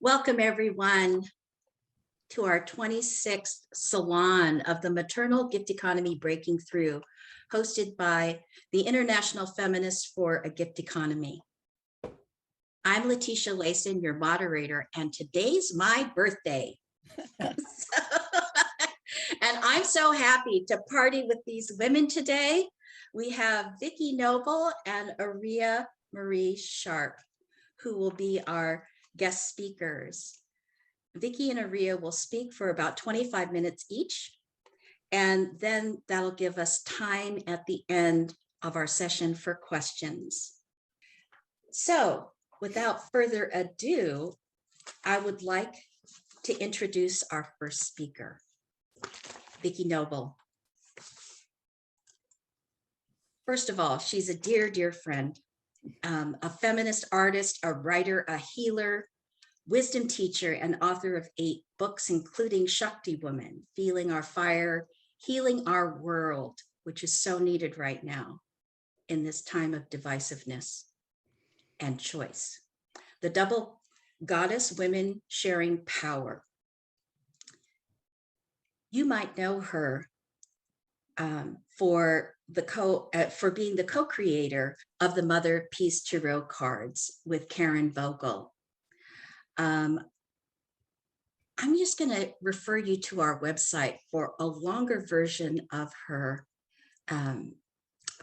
Welcome everyone to our 26th Salon of the Maternal Gift Economy Breaking Through, hosted by the International Feminists for a Gift Economy. I'm Letecia Layson, your moderator, and today's my birthday. And I'm so happy to party with these women today. We have Vicki Noble and Areeya Marie Sharpe, who will be our guest speakers. Vicki and Aria will speak for about 25 minutes each, and then that'll give us time at the end of our session for questions. So without further ado, I would like to introduce our first speaker, Vicki Noble. First of all, she's a dear, dear friend, a feminist artist, a writer, a healer, wisdom teacher, and author of 8 books, including Shakti Woman, Feeling Our Fire, Healing Our World, which is so needed right now in this time of divisiveness and choice. The Double Goddess, Women Sharing Power. You might know her for being the co-creator of the Mother Peace Tarot cards with Karen Vogel. I'm just going to refer you to our website for a longer version of her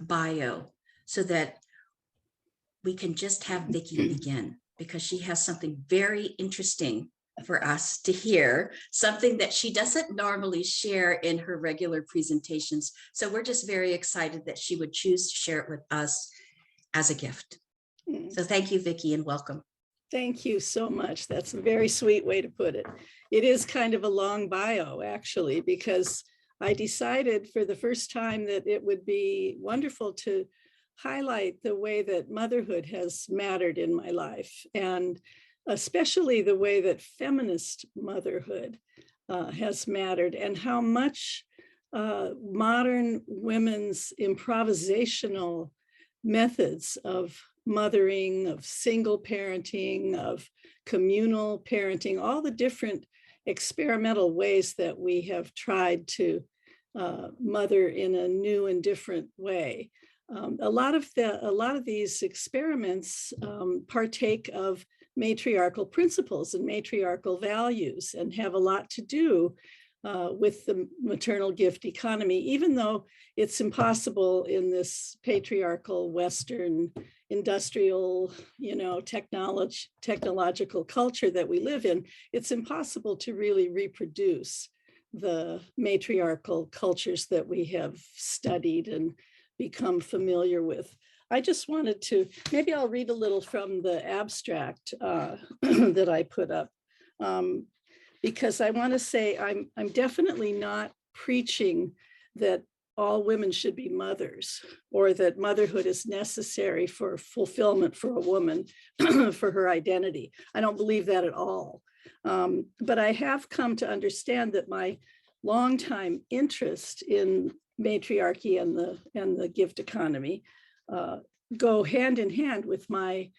bio so that we can just have Vicki begin, because she has something very interesting for us to hear, something that she doesn't normally share in her regular presentations. So we're just very excited that she would choose to share it with us as a gift. So thank you, Vicki, and welcome. Thank you so much. That's a very sweet way to put it. It is kind of a long bio, actually, because I decided for the first time that it would be wonderful to highlight the way that motherhood has mattered in my life, and especially the way that feminist motherhood has mattered, and how much modern women's improvisational methods of mothering, of single parenting, of communal parenting, all the different experimental ways that we have tried to mother in a new and different way. A lot of these experiments partake of matriarchal principles and matriarchal values, and have a lot to do with the maternal gift economy, even though it's impossible in this patriarchal Western industrial, technological culture that we live in. It's impossible to really reproduce the matriarchal cultures that we have studied and become familiar with. I just wanted to, maybe I'll read a little from the abstract that I put up, because I want to say I'm definitely not preaching that all women should be mothers, or that motherhood is necessary for fulfillment for a woman for her identity. I don't believe that at all. But I have come to understand that my longtime interest in matriarchy and the gift economy go hand in hand with my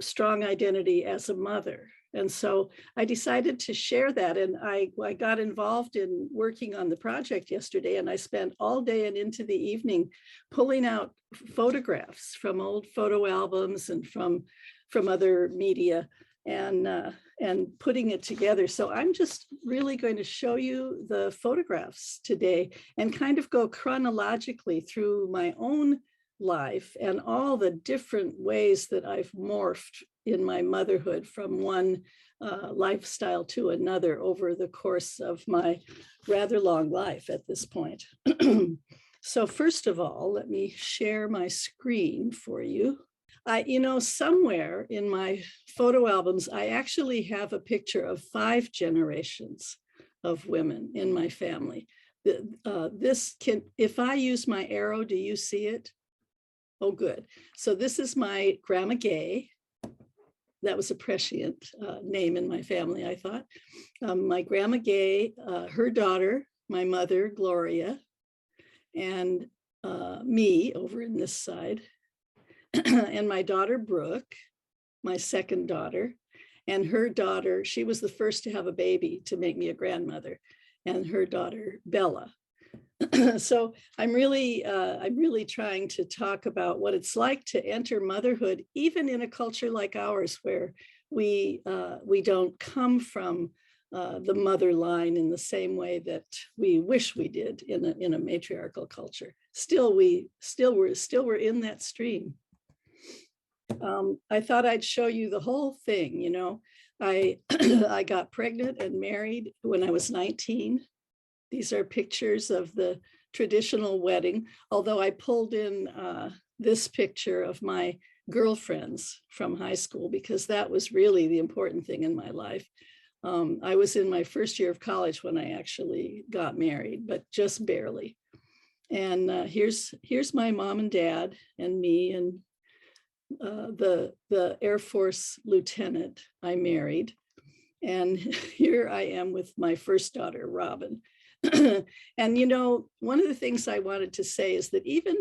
strong identity as a mother. And so I decided to share that, and I got involved in working on the project yesterday, and I spent all day and into the evening pulling out photographs from old photo albums and from other media, and putting it together. So I'm just really going to show you the photographs today and kind of go chronologically through my own life and all the different ways that I've morphed in my motherhood from one lifestyle to another over the course of my rather long life at this point. So first of all, let me share my screen for you. Somewhere in my photo albums, I actually have a picture of 5 generations of women in my family. If I use my arrow, do you see it? Oh, good. So this is my Grandma Gay. That was a prescient name in my family, I thought. My Grandma Gay, her daughter, my mother, Gloria, and me over in this side, and my daughter, Brooke, my second daughter, And her daughter, she was the first to have a baby to make me a grandmother, and her daughter, Bella. So I'm really trying to talk about what it's like to enter motherhood, even in a culture like ours, where we don't come from the mother line in the same way that we wish we did in a matriarchal culture. Still, we're in that stream. I thought I'd show you the whole thing. You know, I I got pregnant and married when I was 19. These are pictures of the traditional wedding, although I pulled in this picture of my girlfriends from high school, because that was really the important thing in my life. I was in my first year of college when I actually got married, but just barely. And here's my mom and dad and me and the Air Force lieutenant I married. And here I am with my first daughter, Robin. And, you know, one of the things I wanted to say is that even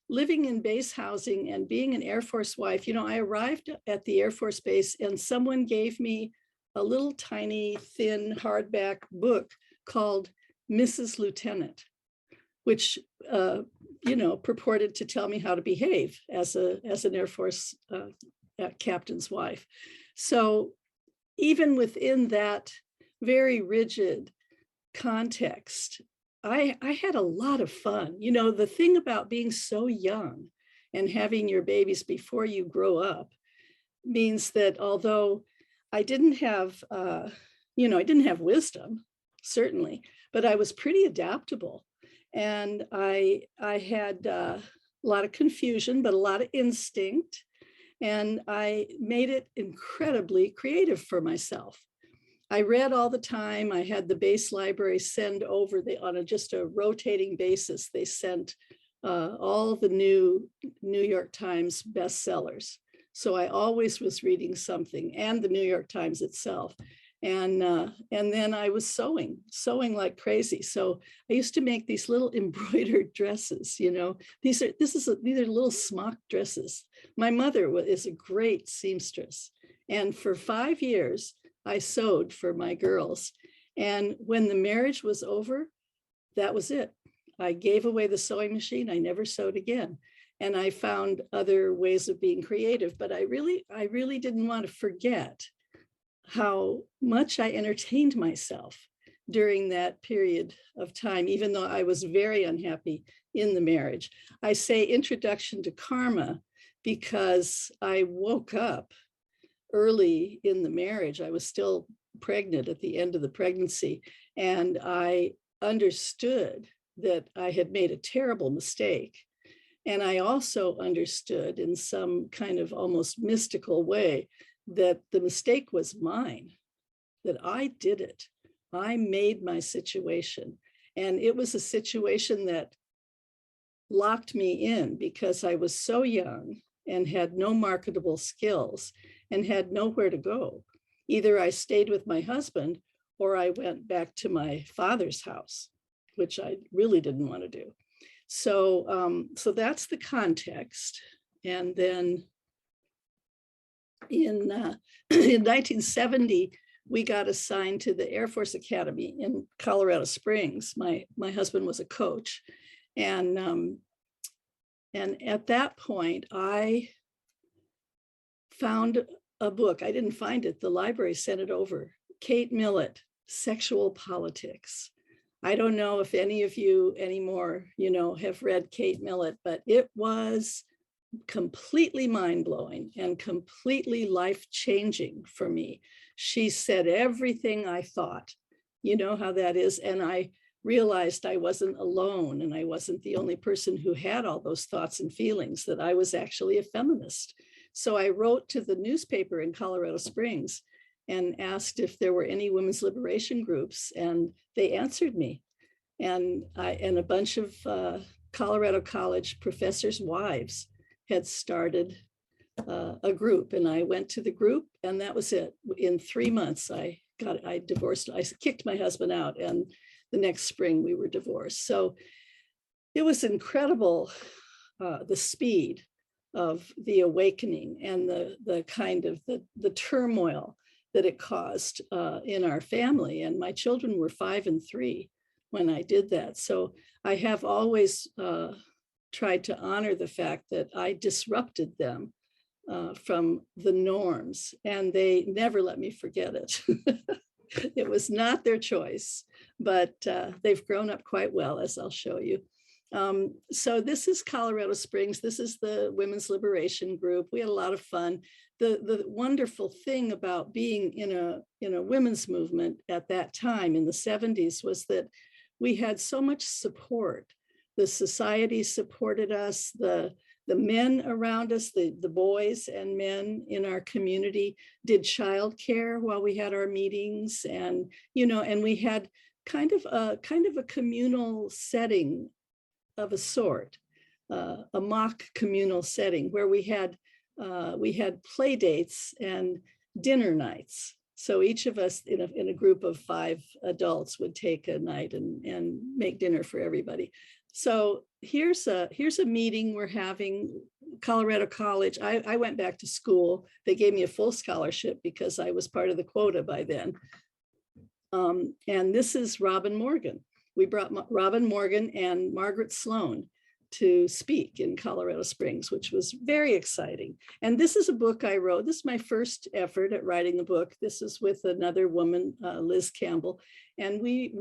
living in base housing and being an Air Force wife, you know, I arrived at the Air Force Base and someone gave me a little tiny, thin hardback book called Mrs. Lieutenant, which, you know, purported to tell me how to behave as an Air Force captain's wife. So even within that very rigid context, I had a lot of fun. You know, the thing about being so young and having your babies before you grow up means that although I didn't have, you know, I didn't have wisdom, certainly, but I was pretty adaptable. And I had a lot of confusion, but a lot of instinct. And I made it incredibly creative for myself. I read all the time. I had the base library send over on just a rotating basis. They sent all the new New York Times bestsellers. So I always was reading something, and the New York Times itself. And then I was sewing like crazy. So I used to make these little embroidered dresses. You know, these are little smock dresses. My mother is a great seamstress, and for 5 years I sewed for my girls. And when the marriage was over, that was it. I gave away the sewing machine. I never sewed again. And I found other ways of being creative, but I really didn't want to forget how much I entertained myself during that period of time, even though I was very unhappy in the marriage. I say introduction to karma because I woke up early in the marriage. I was still pregnant at the end of the pregnancy, and I understood that I had made a terrible mistake. And I also understood in some kind of almost mystical way that the mistake was mine, that I did it. I made my situation. And it was a situation that locked me in because I was so young and had no marketable skills and had nowhere to go. Either I stayed with my husband or I went back to my father's house, which I really didn't want to do. So, so that's the context. And then in 1970, we got assigned to the Air Force Academy in Colorado Springs. My husband was a coach, and at that point, I found a book. I didn't find it. The library sent it over. Kate Millett, Sexual Politics. I don't know if any of you anymore, you know, have read Kate Millett, but it was completely mind-blowing and completely life-changing for me. She said everything I thought. You know how that is. And I realized I wasn't alone, and I wasn't the only person who had all those thoughts and feelings, that I was actually a feminist. So I wrote to the newspaper in Colorado Springs and asked if there were any women's liberation groups, and they answered me. And a bunch of Colorado College professors' wives had started a group, and I went to the group, and that was it. In 3 months, I divorced. I kicked my husband out, and the next spring we were divorced. So it was incredible, the speed of the awakening and the kind of the turmoil that it caused in our family. And my children were 5 and 3 when I did that. So I have always tried to honor the fact that I disrupted them from the norms, and they never let me forget it. It was not their choice, but they've grown up quite well, as I'll show you. So this is Colorado Springs. This is the Women's Liberation Group. We had a lot of fun. The wonderful thing about being in a women's movement at that time in the 70s was that we had so much support. The society supported us, the men around us, the boys and men in our community did childcare while we had our meetings, and and we had kind of a communal setting of a sort, a mock communal setting where we had play dates and dinner nights. So each of us in a group of 5 adults would take a night and make dinner for everybody. So here's a meeting we're having. Colorado College. I went back to school. They gave me a full scholarship because I was part of the quota by then. And this is Robin Morgan. We brought Robin Morgan and Margaret Sloan to speak in Colorado Springs, which was very exciting. And this is a book I wrote. This is my first effort at writing a book. This is with another woman, Liz Campbell. And we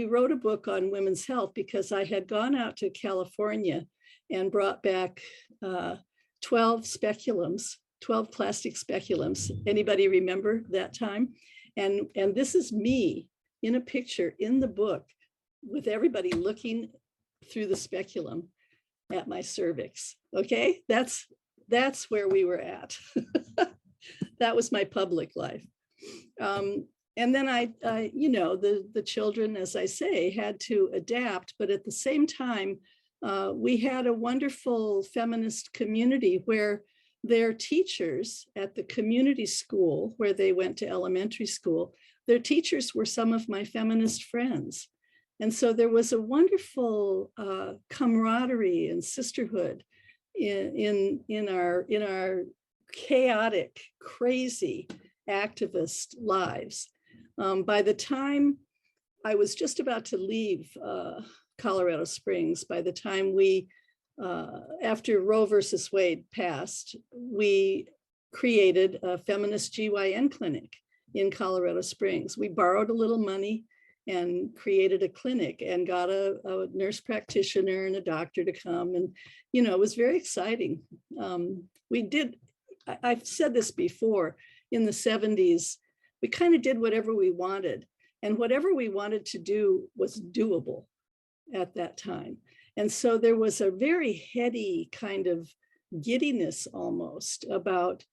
wrote a book on women's health because I had gone out to California and brought back 12 speculums, 12 plastic speculums. Anybody remember that time? And this is me in a picture in the book with everybody looking through the speculum at my cervix. Okay, that's where we were at. That was my public life. And then the children, as I say, had to adapt, but at the same time, we had a wonderful feminist community where their teachers at the community school, where they went to elementary school, their teachers were some of my feminist friends. And so there was a wonderful camaraderie and sisterhood in our chaotic, crazy activist lives. By the time I was just about to leave Colorado Springs, by the time after Roe versus Wade passed, we created a feminist GYN clinic in Colorado Springs. We borrowed a little money and created a clinic and got a nurse practitioner and a doctor to come. And, it was very exciting. I've said this before, in the 70s, we kind of did whatever we wanted. And whatever we wanted to do was doable at that time. And so there was a very heady kind of giddiness almost about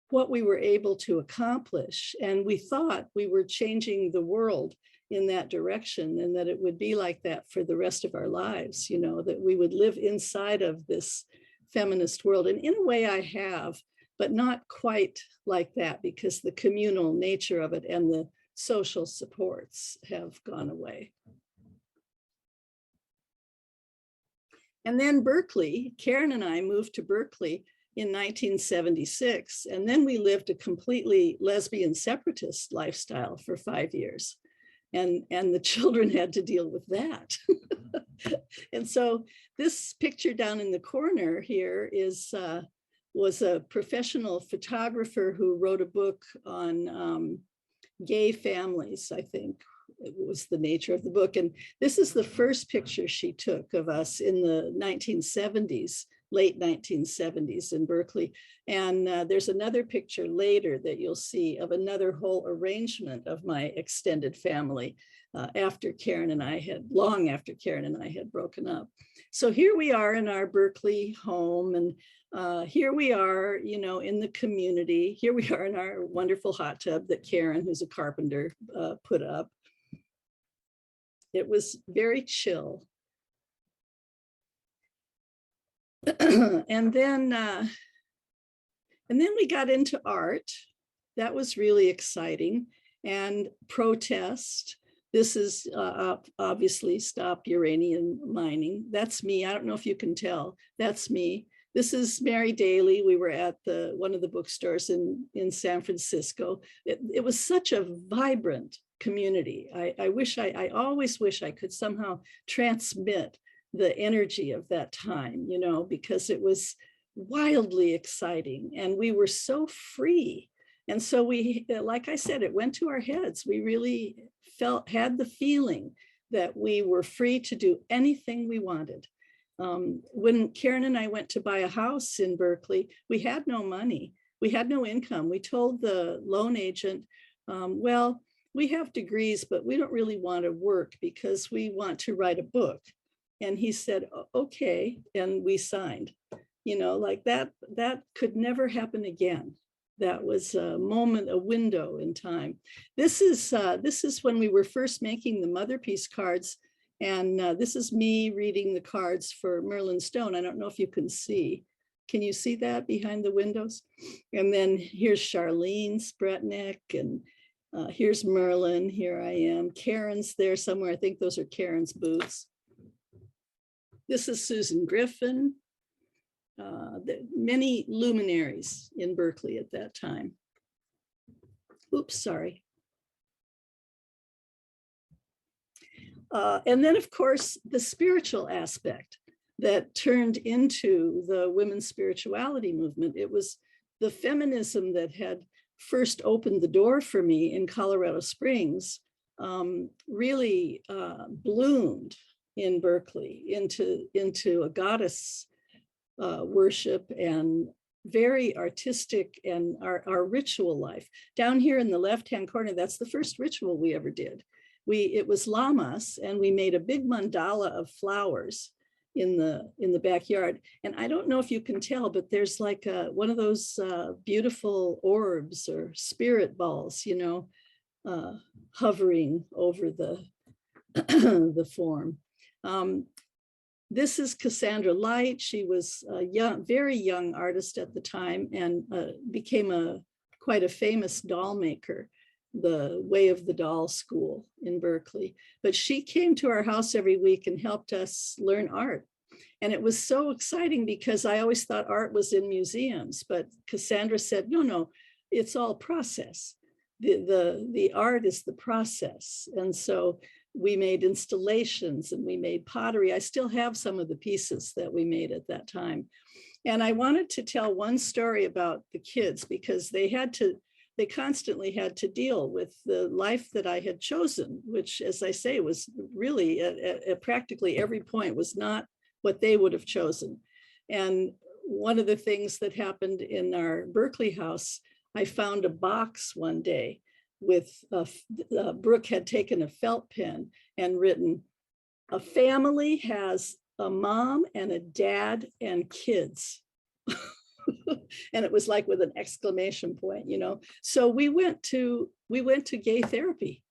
what we were able to accomplish. And we thought we were changing the world in that direction, and that it would be like that for the rest of our lives, that we would live inside of this feminist world. And in a way I have, but not quite like that, because the communal nature of it and the social supports have gone away. And then Berkeley, Karen and I moved to Berkeley in 1976, and then we lived a completely lesbian separatist lifestyle for 5 years. And the children had to deal with that. And so this picture down in the corner here was a professional photographer who wrote a book on gay families, I think it was the nature of the book. And this is the first picture she took of us in the 1970s, late 1970s in Berkeley. And there's another picture later that you'll see of another whole arrangement of my extended family long after Karen and I had broken up. So here we are in our Berkeley home, and here we are, in the community. Here we are in our wonderful hot tub that Karen, who's a carpenter, put up. It was very chill. And then we got into art. That was really exciting. And protest. This is obviously Stop Uranium Mining. That's me. I don't know if you can tell. That's me. This is Mary Daly. We were at one of the bookstores in San Francisco. It was such a vibrant community. I always wish I could somehow transmit the energy of that time, you know, because it was wildly exciting and we were so free. And so we, like I said, it went to our heads. We really had the feeling that we were free to do anything we wanted. When Karen and I went to buy a house in Berkeley, we had no money. We had no income. We told the loan agent, well, we have degrees, but we don't really want to work because we want to write a book. And he said, okay, and we signed. You know, like that could never happen again. That was a moment, a window in time. This is when we were first making the mother piece cards. And this is me reading the cards for Merlin Stone. I don't know if you can see. Can you see that behind the windows? And then here's Charlene Spretnick, and here's Merlin. Here I am. Karen's there somewhere. I think those are Karen's boots. This is Susan Griffin. Many luminaries in Berkeley at that time. Oops, sorry. And then, of course, the spiritual aspect that turned into the women's spirituality movement. It was the feminism that had first opened the door for me in Colorado Springs, really bloomed in Berkeley into a goddess worship and very artistic, and our ritual life. Down here in the left-hand corner, that's the first ritual we ever did. It was Lamas, and we made a big mandala of flowers in the backyard. And I don't know if you can tell, but there's like one of those beautiful orbs or spirit balls, you know, hovering over the the form. This is Cassandra Light. She was a very young artist at the time, and became quite a famous doll maker, the Way of the Doll School in Berkeley. But she came to our house every week and helped us learn art. And it was so exciting because I always thought art was in museums, but Cassandra said, no, it's all process. The art is the process. And so we made installations and we made pottery. I still have some of the pieces that we made at that time. And I wanted to tell one story about the kids because they constantly had to deal with the life that I had chosen, which, as I say, was really at practically every point was not what they would have chosen. And one of the things that happened in our Berkeley house, I found a box one day with Brooke had taken a felt pen and written, "A family has a mom and a dad and kids." And it was like with an exclamation point, you know. So we went to gay therapy.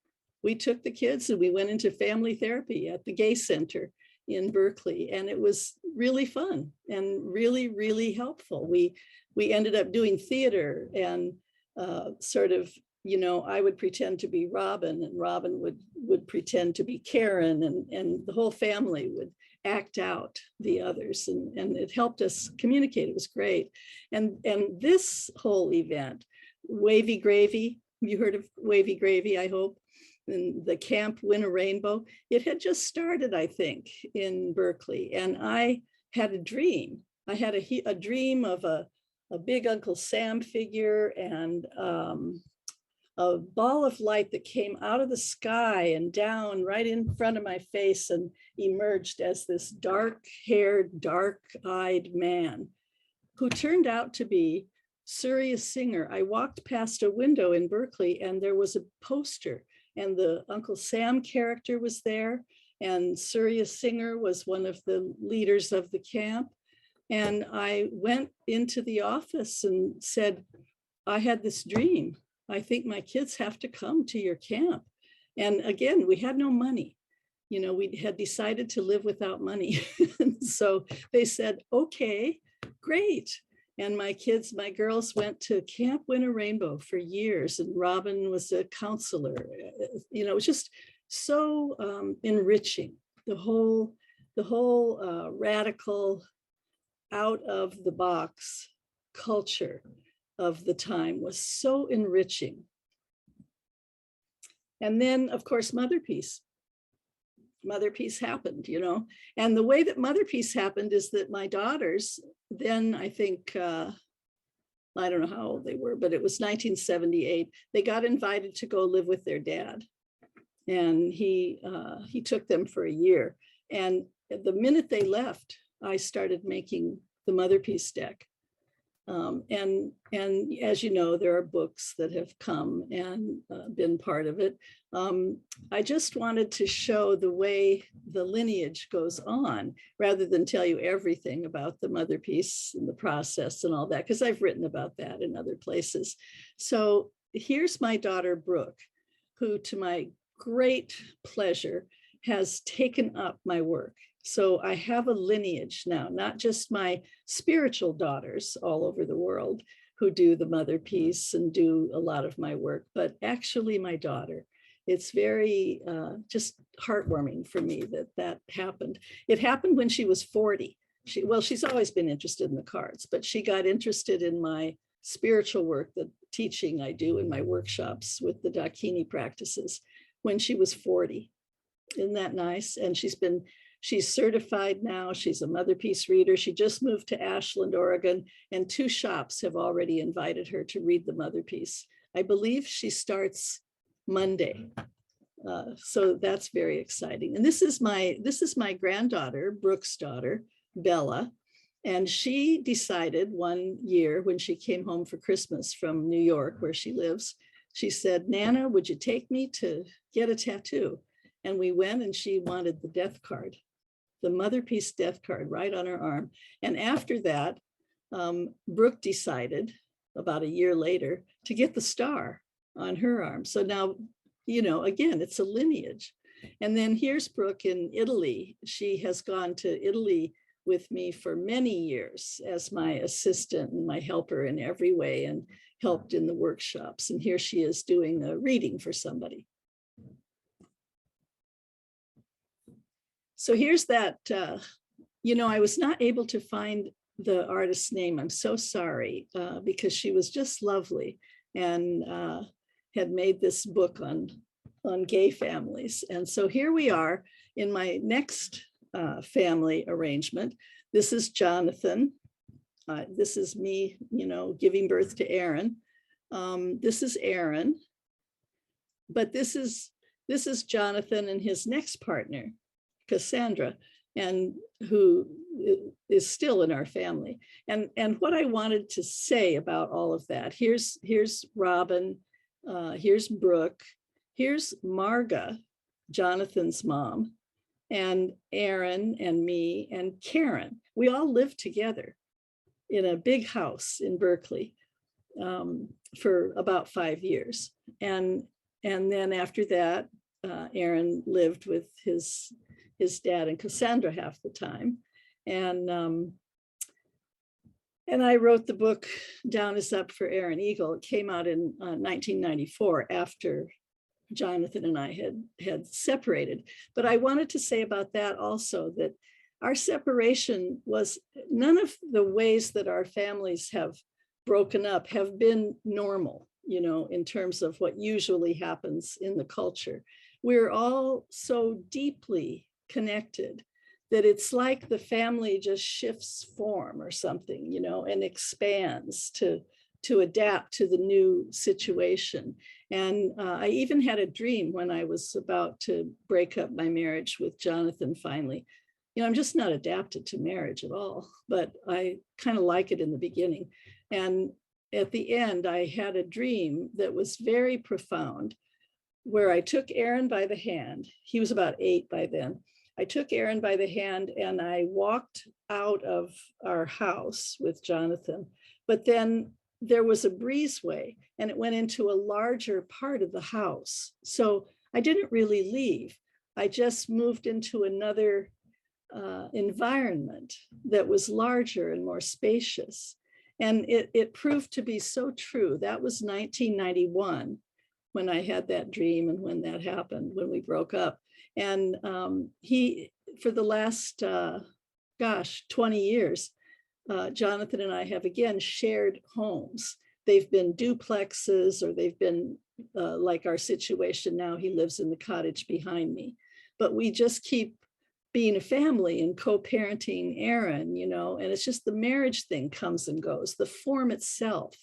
We took the kids and we went into family therapy at the Gay Center in Berkeley, and it was really fun and really, really helpful. We ended up doing theater and sort of, you know, I would pretend to be Robin and Robin would pretend to be Karen, and the whole family would act out the others, and it helped us communicate. It was great. And this whole event, Wavy Gravy, you heard of Wavy Gravy, I hope, and the Camp Win a Rainbow, it had just started, I think, in Berkeley. And I had a dream. I had a dream of a big Uncle Sam figure and a ball of light that came out of the sky and down right in front of my face and emerged as this dark-haired, dark-eyed man who turned out to be Surya Singer. I walked past a window in Berkeley and there was a poster, and the Uncle Sam character was there, and Surya Singer was one of the leaders of the camp. And I went into the office and said, I had this dream. I think my kids have to come to your camp. And again, we had no money. You know, we had decided to live without money. So they said, okay, great. And my girls went to Camp Win a Rainbow for years, and Robin was a counselor. You know, it was just so enriching, the whole radical out of the box culture of the time was so enriching. And then, of course, Mother Peace happened, you know. And the way that Mother Peace happened is that my daughters, then I think, I don't know how old they were, but it was 1978. They got invited to go live with their dad. And he took them for a year. And the minute they left, I started making the Mother Peace deck. And as you know, there are books that have come and been part of it. I just wanted to show the way the lineage goes on, rather than tell you everything about the Mother Peace and the process and all that, because I've written about that in other places. So here's my daughter, Brooke, who, to my great pleasure, has taken up my work. So I have a lineage now, not just my spiritual daughters all over the world who do the Mother Peace and do a lot of my work, but actually my daughter. It's very just heartwarming for me that that happened. It happened when she was 40. She's always been interested in the cards, but she got interested in my spiritual work, the teaching I do in my workshops with the Dakini practices, when she was 40. Isn't that nice? And she's certified now. She's a Mother Peace reader. She just moved to Ashland, Oregon, and 2 shops have already invited her to read the Mother Peace. I believe she starts Monday. So that's very exciting. And this is my granddaughter, Brooke's daughter, Bella. And she decided one year when she came home for Christmas from New York, where she lives, she said, "Nana, would you take me to get a tattoo?" And we went, and she wanted the death card, the Mother Peace death card, right on her arm. And after that, Brooke decided about a year later to get the star on her arm. So now, you know, again, it's a lineage. And then here's Brooke in Italy. She has gone to Italy with me for many years as my assistant and my helper in every way, and helped in the workshops. And here she is doing a reading for somebody. So here's that, you know, I was not able to find the artist's name. I'm so sorry, because she was just lovely and had made this book on gay families. And so here we are in my next family arrangement. This is Jonathan. This is me, you know, giving birth to Aaron. This is Aaron. But this is Jonathan and his next partner, Cassandra, and who is still in our family. And what I wanted to say about all of that, here's Robin, here's Brooke, here's Marga, Jonathan's mom, and Aaron and me and Karen. We all lived together in a big house in Berkeley for about 5 years. And then after that, Aaron lived with his dad and Cassandra half the time. And I wrote the book Down is Up for Aaron Eagle. It came out in 1994 after Jonathan and I had separated. But I wanted to say about that also that our separation was, none of the ways that our families have broken up have been normal, you know, in terms of what usually happens in the culture. We're all so deeply connected that it's like the family just shifts form or something, you know, and expands to adapt to the new situation. And I even had a dream when I was about to break up my marriage with Jonathan finally. You know, I'm just not adapted to marriage at all, but I kind of like it in the beginning. And at the end, I had a dream that was very profound, where I took Aaron by the hand. He was about 8 by then. I took Aaron by the hand and I walked out of our house with Jonathan, but then there was a breezeway and it went into a larger part of the house. So I didn't really leave. I just moved into another environment that was larger and more spacious. And it proved to be so true. That was 1991 when I had that dream and when that happened, when we broke up. And he, for the last, 20 years, Jonathan and I have again shared homes. They've been duplexes, or they've been like our situation now, he lives in the cottage behind me. But we just keep being a family and co-parenting Aaron, you know, and it's just the marriage thing comes and goes. The form itself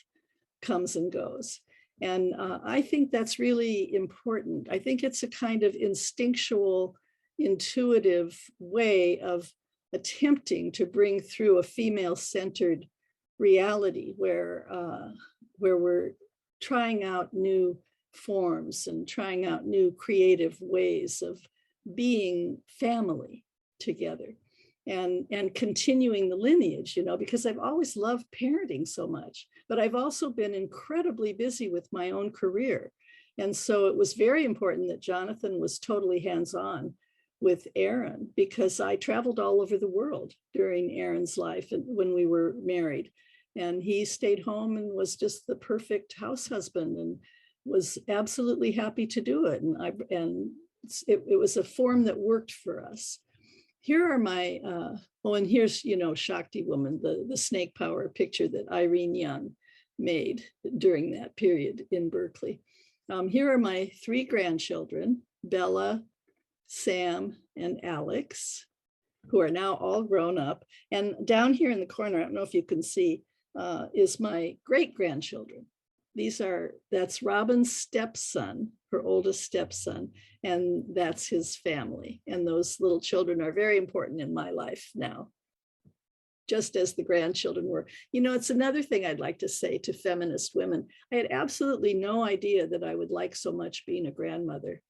comes and goes. And I think that's really important. I think it's a kind of instinctual, intuitive way of attempting to bring through a female-centered reality where we're trying out new forms and trying out new creative ways of being family together and continuing the lineage, you know, because I've always loved parenting so much, but I've also been incredibly busy with my own career. And so it was very important that Jonathan was totally hands-on with Aaron, because I traveled all over the world during Aaron's life and when we were married. And he stayed home and was just the perfect house husband and was absolutely happy to do it. And it was a form that worked for us. Here are my, and here's, you know, Shakti Woman, the snake power picture that Irene Young made during that period in Berkeley. Here are my 3 grandchildren, Bella, Sam, and Alex, who are now all grown up. And down here in the corner, I don't know if you can see, is my great-grandchildren. That's Robin's stepson, her oldest stepson, and that's his family. And those little children are very important in my life now, just as the grandchildren were. You know, it's another thing I'd like to say to feminist women. I had absolutely no idea that I would like so much being a grandmother.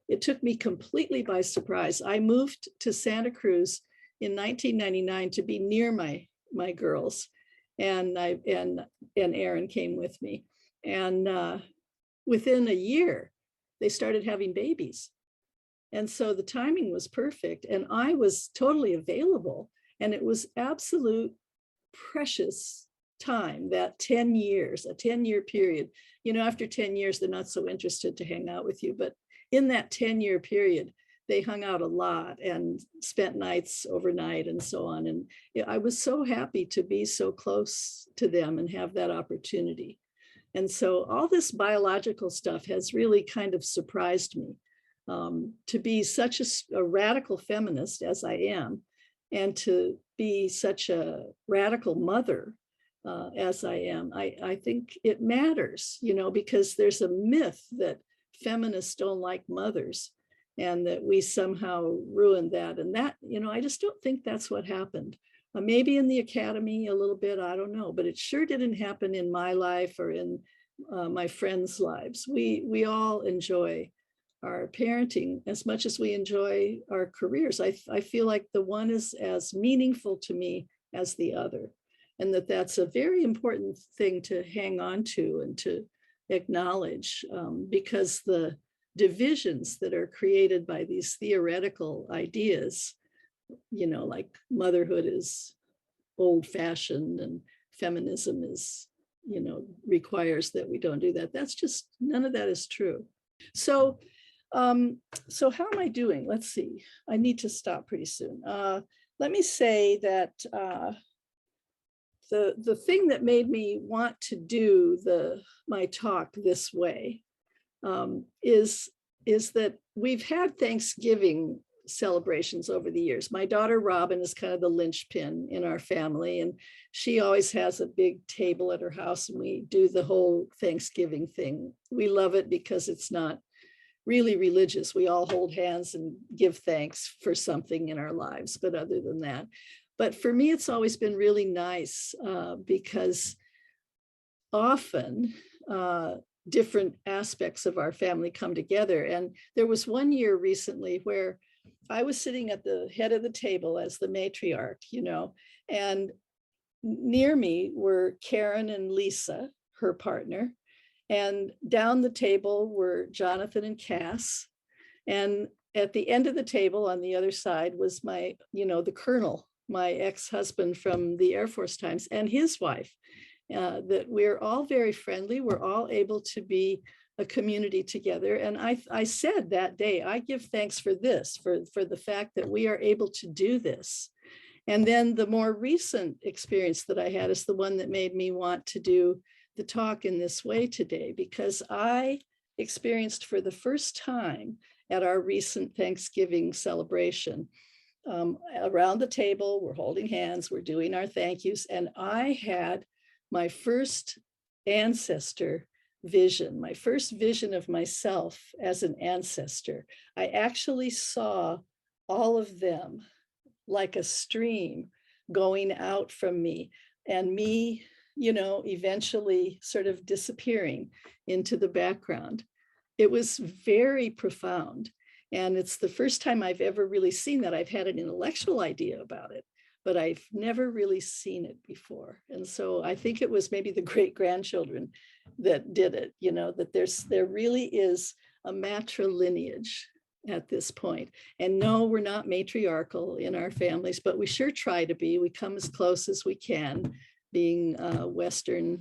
It took me completely by surprise. I moved to Santa Cruz in 1999 to be near my girls, and Aaron came with me. And within a year, they started having babies. And so the timing was perfect, and I was totally available. And it was absolute precious time, that 10 years, a 10-year period. You know, after 10 years, they're not so interested to hang out with you, but in that 10-year period, they hung out a lot and spent nights overnight and so on. And I was so happy to be so close to them and have that opportunity. And so all this biological stuff has really kind of surprised me. To be such a radical feminist as I am, and to be such a radical mother as I am, I think it matters, you know, because there's a myth that feminists don't like mothers and that we somehow ruined that. And that, you know, I just don't think that's what happened. Maybe in the academy a little bit, I don't know, but it sure didn't happen in my life or in my friends' lives. We all enjoy our parenting as much as we enjoy our careers. I feel like the one is as meaningful to me as the other, and that's a very important thing to hang on to and to acknowledge, because the divisions that are created by these theoretical ideas, you know, like motherhood is old-fashioned and feminism is, you know, requires that we don't do that. That's just, none of that is true. So how am I doing? Let's see. I need to stop pretty soon. Let me say that the thing that made me want to do my talk this way is that we've had Thanksgiving celebrations over the years. My daughter Robin is kind of the linchpin in our family, and she always has a big table at her house, and we do the whole Thanksgiving thing. We love it because it's not really religious. We all hold hands and give thanks for something in our lives, but other than that. But for me, it's always been really nice because often different aspects of our family come together. And there was one year recently where I was sitting at the head of the table as the matriarch, you know, and near me were Karen and Lisa, her partner, and down the table were Jonathan and Cass. And at the end of the table on the other side was my, you know, the colonel, my ex-husband from the Air Force times, and his wife. That we're all very friendly. We're all able to be a community together. And I said that day, I give thanks for this, for the fact that we are able to do this. And then the more recent experience that I had is the one that made me want to do the talk in this way today, because I experienced for the first time at our recent Thanksgiving celebration, around the table, we're holding hands, we're doing our thank yous, and I had my first ancestor vision, my first vision of myself as an ancestor. I actually saw all of them like a stream going out from me, and me, eventually sort of disappearing into the background. It was very profound. And it's the first time I've ever really seen that. I've had an intellectual idea about it, but I've never really seen it before. And so I think it was maybe the great grandchildren that did it, that there really is a matrilineage at this point. And no, we're not matriarchal in our families, but we sure try to be. We come as close as we can, being westernized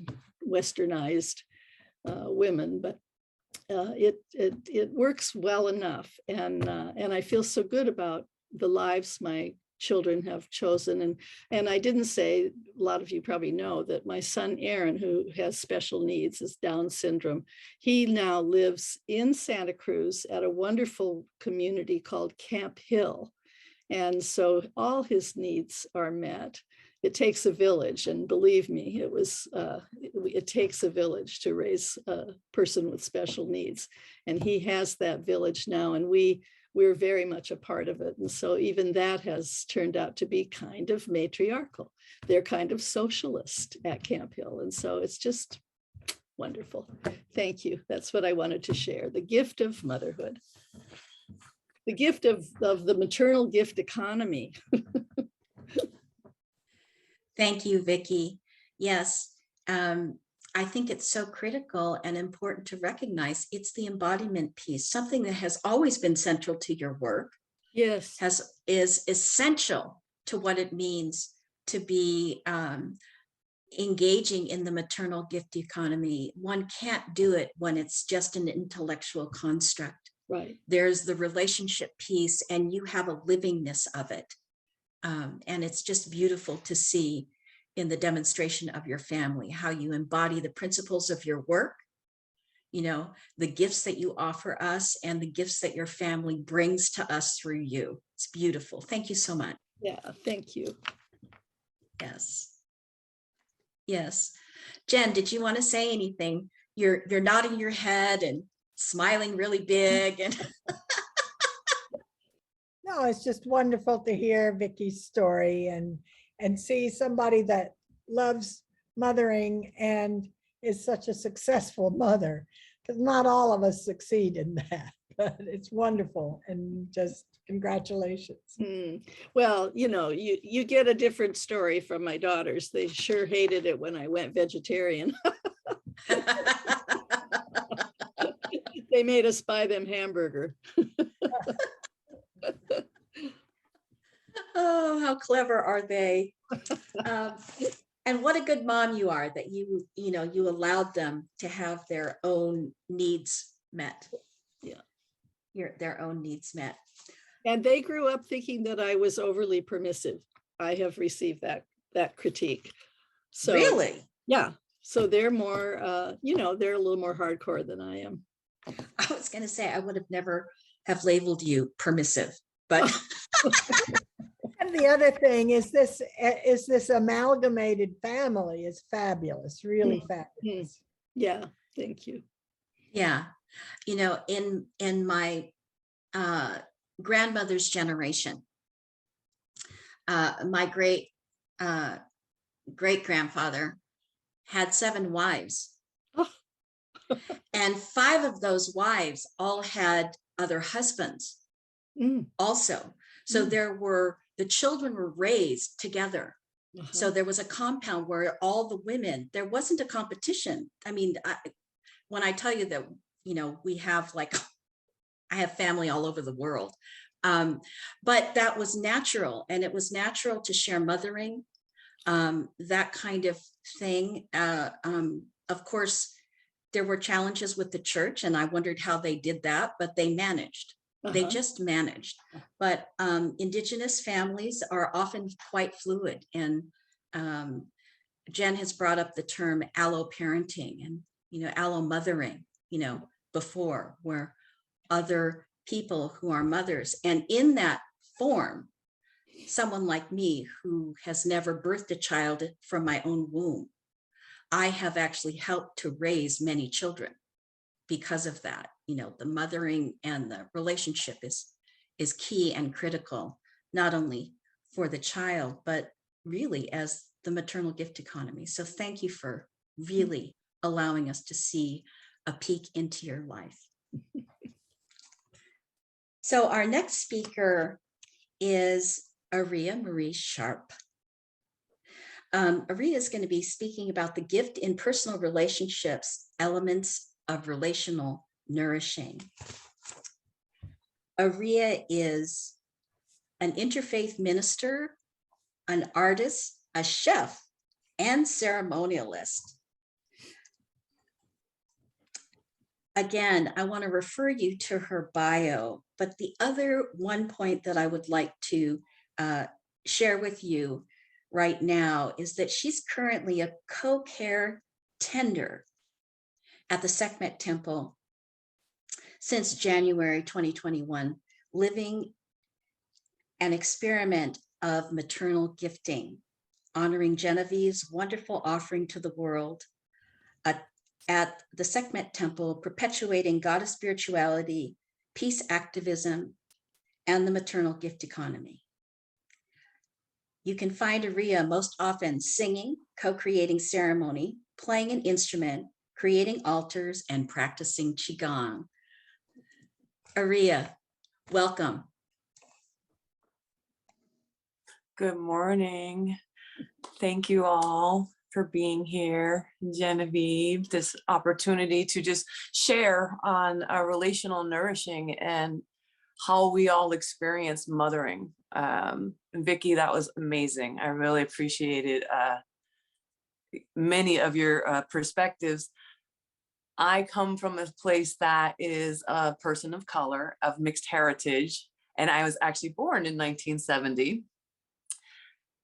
women, but it works well enough. And I feel so good about the lives my children have chosen. And I didn't say, a lot of you probably know that my son Aaron, who has special needs, is Down syndrome. He now lives in Santa Cruz at a wonderful community called Camp Hill. And so all his needs are met. It takes a village, and believe me, it takes a village to raise a person with special needs. And he has that village now, and we're very much a part of it. And so even that has turned out to be kind of matriarchal. They're kind of socialist at Camp Hill. And so it's just wonderful. Thank you. That's what I wanted to share. The gift of motherhood. The gift of the maternal gift economy. Thank you, Vicki. Yes, I think it's so critical and important to recognize it's the embodiment piece, something that has always been central to your work. Yes. Is essential to what it means to be engaging in the maternal gift economy. One can't do it when it's just an intellectual construct. Right. There's the relationship piece, and you have a livingness of it. And it's just beautiful to see in the demonstration of your family, how you embody the principles of your work, the gifts that you offer us and the gifts that your family brings to us through you. It's beautiful. Thank you so much. Yeah, thank you. Yes. Yes. Jen, did you want to say anything? You're nodding your head and smiling really big. And No, it's just wonderful to hear Vicki's story and see somebody that loves mothering and is such a successful mother, because not all of us succeed in that, but it's wonderful, and just congratulations. Well, you get a different story from my daughters. They sure hated it when I went vegetarian. They made us buy them hamburger. Oh, how clever are they? And what a good mom you are that you allowed them to have their own needs met. Yeah. Their own needs met. And they grew up thinking that I was overly permissive. I have received that critique. So really? Yeah. So they're more, they're a little more hardcore than I am. I was going to say, I would have never have labeled you permissive, but. And the other thing is this amalgamated family is fabulous, really fabulous. Yeah, thank you. Yeah. In my grandmother's generation, my great grandfather had 7 wives. Oh. And 5 of those wives all had other husbands also. So the children were raised together. So there was a compound where all the women, there wasn't a competition. I mean, when I tell you that, we have I have family all over the world. But that was natural, and it was natural to share mothering, that kind of thing. Of course, there were challenges with the church, and I wondered how they did that, but they managed. They just managed. But Indigenous families are often quite fluid. And Jen has brought up the term allo-parenting and, allo-mothering, before, where other people who are mothers. And in that form, someone like me who has never birthed a child from my own womb, I have actually helped to raise many children because of that. The mothering and the relationship is key and critical, not only for the child, but really as the maternal gift economy. So thank you for really allowing us to see a peek into your life. So our next speaker is Areeya Marie Sharpe. Areeya is going to be speaking about the gift in personal relationships, elements of relational nourishing. Areeya is an interfaith minister, an artist, a chef, and ceremonialist. Again, I want to refer you to her bio, but the other one point that I would like to share with you right now is that she's currently a co-care tender at the Sekhmet Temple since January 2021, living an experiment of maternal gifting, honoring Genevieve's wonderful offering to the world at the Sekhmet Temple, perpetuating goddess spirituality, peace activism, and the maternal gift economy. You can find Areeya most often singing, co-creating ceremony, playing an instrument, creating altars, and practicing Qigong. Areeya, welcome. Good morning. Thank you all for being here, Genevieve, this opportunity to just share on relational nourishing and how we all experience mothering. And Vicki, that was amazing. I really appreciated many of your perspectives. I come from a place that is a person of color, of mixed heritage, and I was actually born in 1970.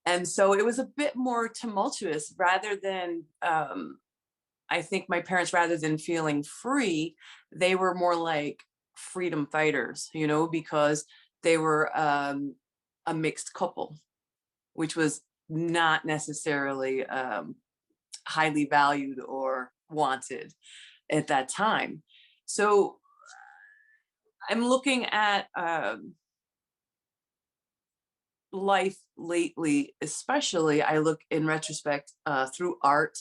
And so it was a bit more tumultuous rather than, I think my parents, rather than feeling free, they were more like freedom fighters, because they were a mixed couple, which was not necessarily highly valued or wanted at that time. So I'm looking at life lately, especially I look in retrospect through art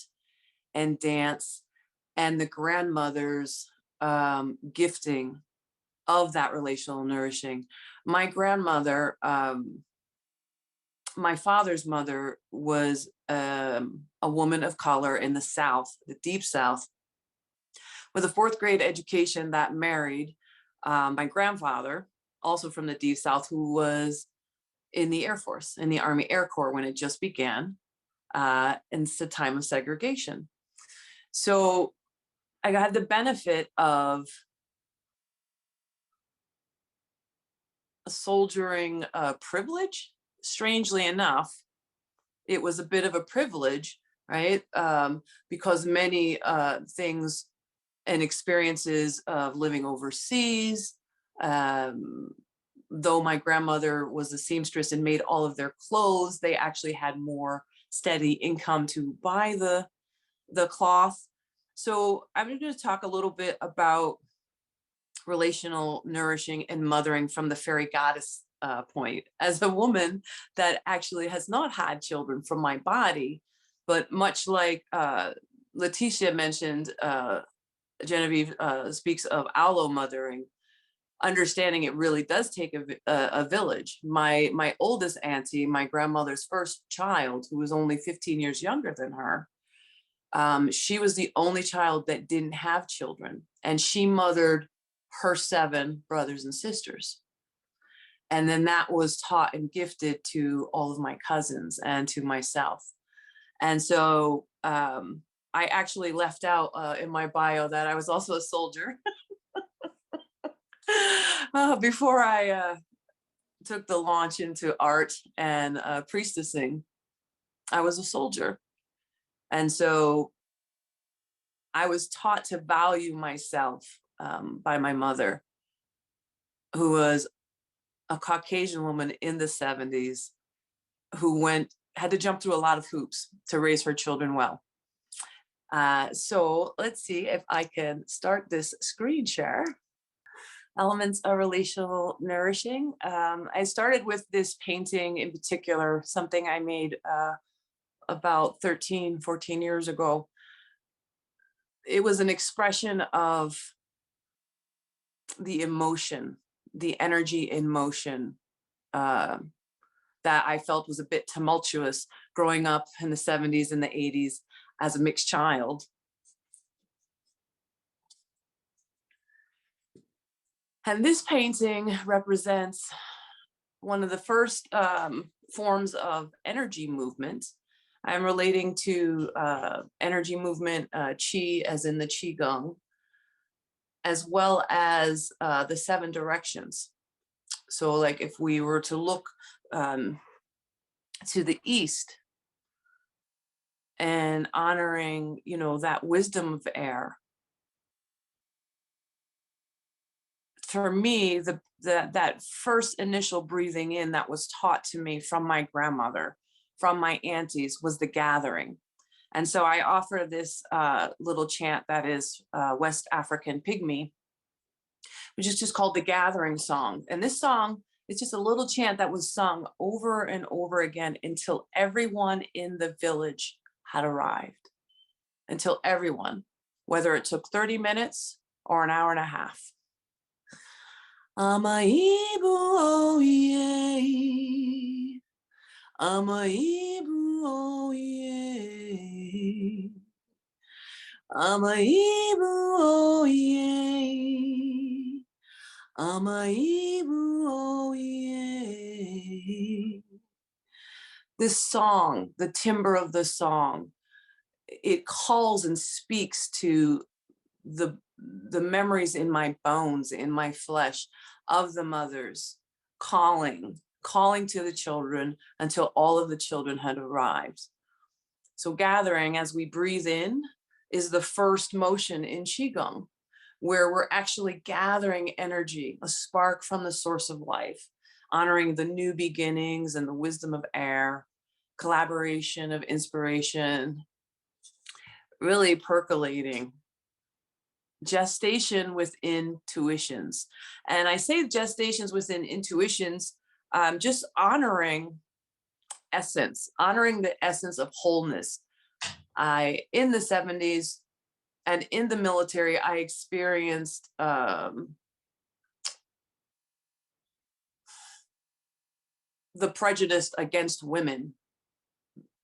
and dance and the grandmother's gifting of that relational nourishing. My grandmother, my father's mother, was a woman of color in the South, the deep South, with a 4th grade education, that married my grandfather, also from the deep South, who was in the Air Force, in the Army Air Corps when it just began. And it's a time of segregation. So I had the benefit of a soldiering privilege. Strangely enough, it was a bit of a privilege, right? Because many things and experiences of living overseas, though my grandmother was a seamstress and made all of their clothes, they actually had more steady income to buy the cloth. So I'm going to talk a little bit about relational nourishing and mothering from the fairy goddess point, as a woman that actually has not had children from my body, but much like Letecia mentioned, Genevieve speaks of allo mothering. Understanding it really does take a village. My oldest auntie, my grandmother's first child, who was only 15 years younger than her, she was the only child that didn't have children, and she mothered her 7 brothers and sisters. And then that was taught and gifted to all of my cousins and to myself. And so I actually left out in my bio that I was also a soldier. Before I took the launch into art and priestessing, I was a soldier. And so I was taught to value myself by my mother, who was a Caucasian woman in the 70s, who had to jump through a lot of hoops to raise her children well. So let's see if I can start this screen share. Elements of relational nourishing. I started with this painting in particular, something I made about 13, 14 years ago. It was an expression of the emotion, the energy in motion that I felt was a bit tumultuous growing up in the 70s and the 80s as a mixed child. And this painting represents one of the first forms of energy movement. I'm relating to energy movement, Qi as in the Qigong, as well as the 7 directions. So like if we were to look to the East and honoring, that wisdom of air, for me, that first initial breathing in that was taught to me from my grandmother, from my aunties, was the gathering. And so I offer this little chant that is West African Pygmy, which is just called the Gathering Song. And this song is just a little chant that was sung over and over again until everyone in the village had arrived. Until everyone, whether it took 30 minutes or an hour and a half. Amaibu oye, Amaibu oye, Amaibu oye, Amaibu oye. This song, the timbre of the song, it calls and speaks to the memories in my bones, in my flesh, of the mothers calling to the children until all of the children had arrived. So gathering, as we breathe in, is the first motion in Qigong, where we're actually gathering energy, a spark from the source of life, honoring the new beginnings and the wisdom of air, collaboration of inspiration, really percolating. Gestation within tuitions. And I say gestations within intuitions, just honoring essence, honoring the essence of wholeness. In the 70s and in the military, I experienced the prejudice against women,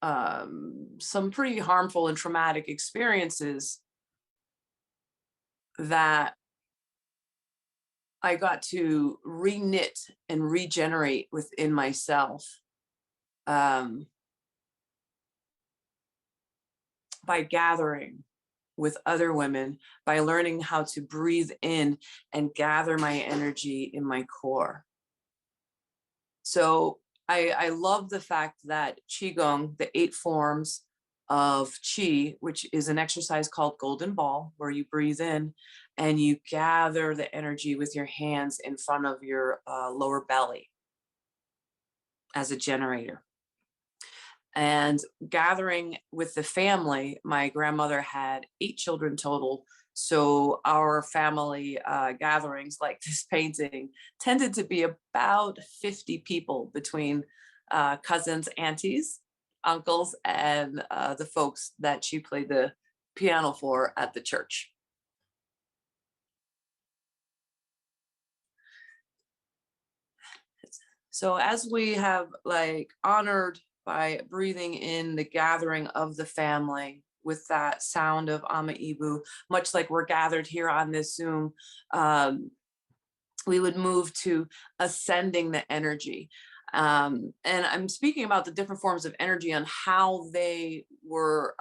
some pretty harmful and traumatic experiences that I got to re-knit and regenerate within myself by gathering with other women, by learning how to breathe in and gather my energy in my core. So I love the fact that Qigong, the 8 forms of Qi, which is an exercise called Golden Ball, where you breathe in and you gather the energy with your hands in front of your lower belly as a generator. And gathering with the family, my grandmother had 8 children total. So our family gatherings, like this painting, tended to be about 50 people between cousins, aunties, uncles, and the folks that she played the piano for at the church. So as we have honored by breathing in the gathering of the family with that sound of Amaibu, much like we're gathered here on this Zoom, we would move to ascending the energy. And I'm speaking about the different forms of energy and how they were,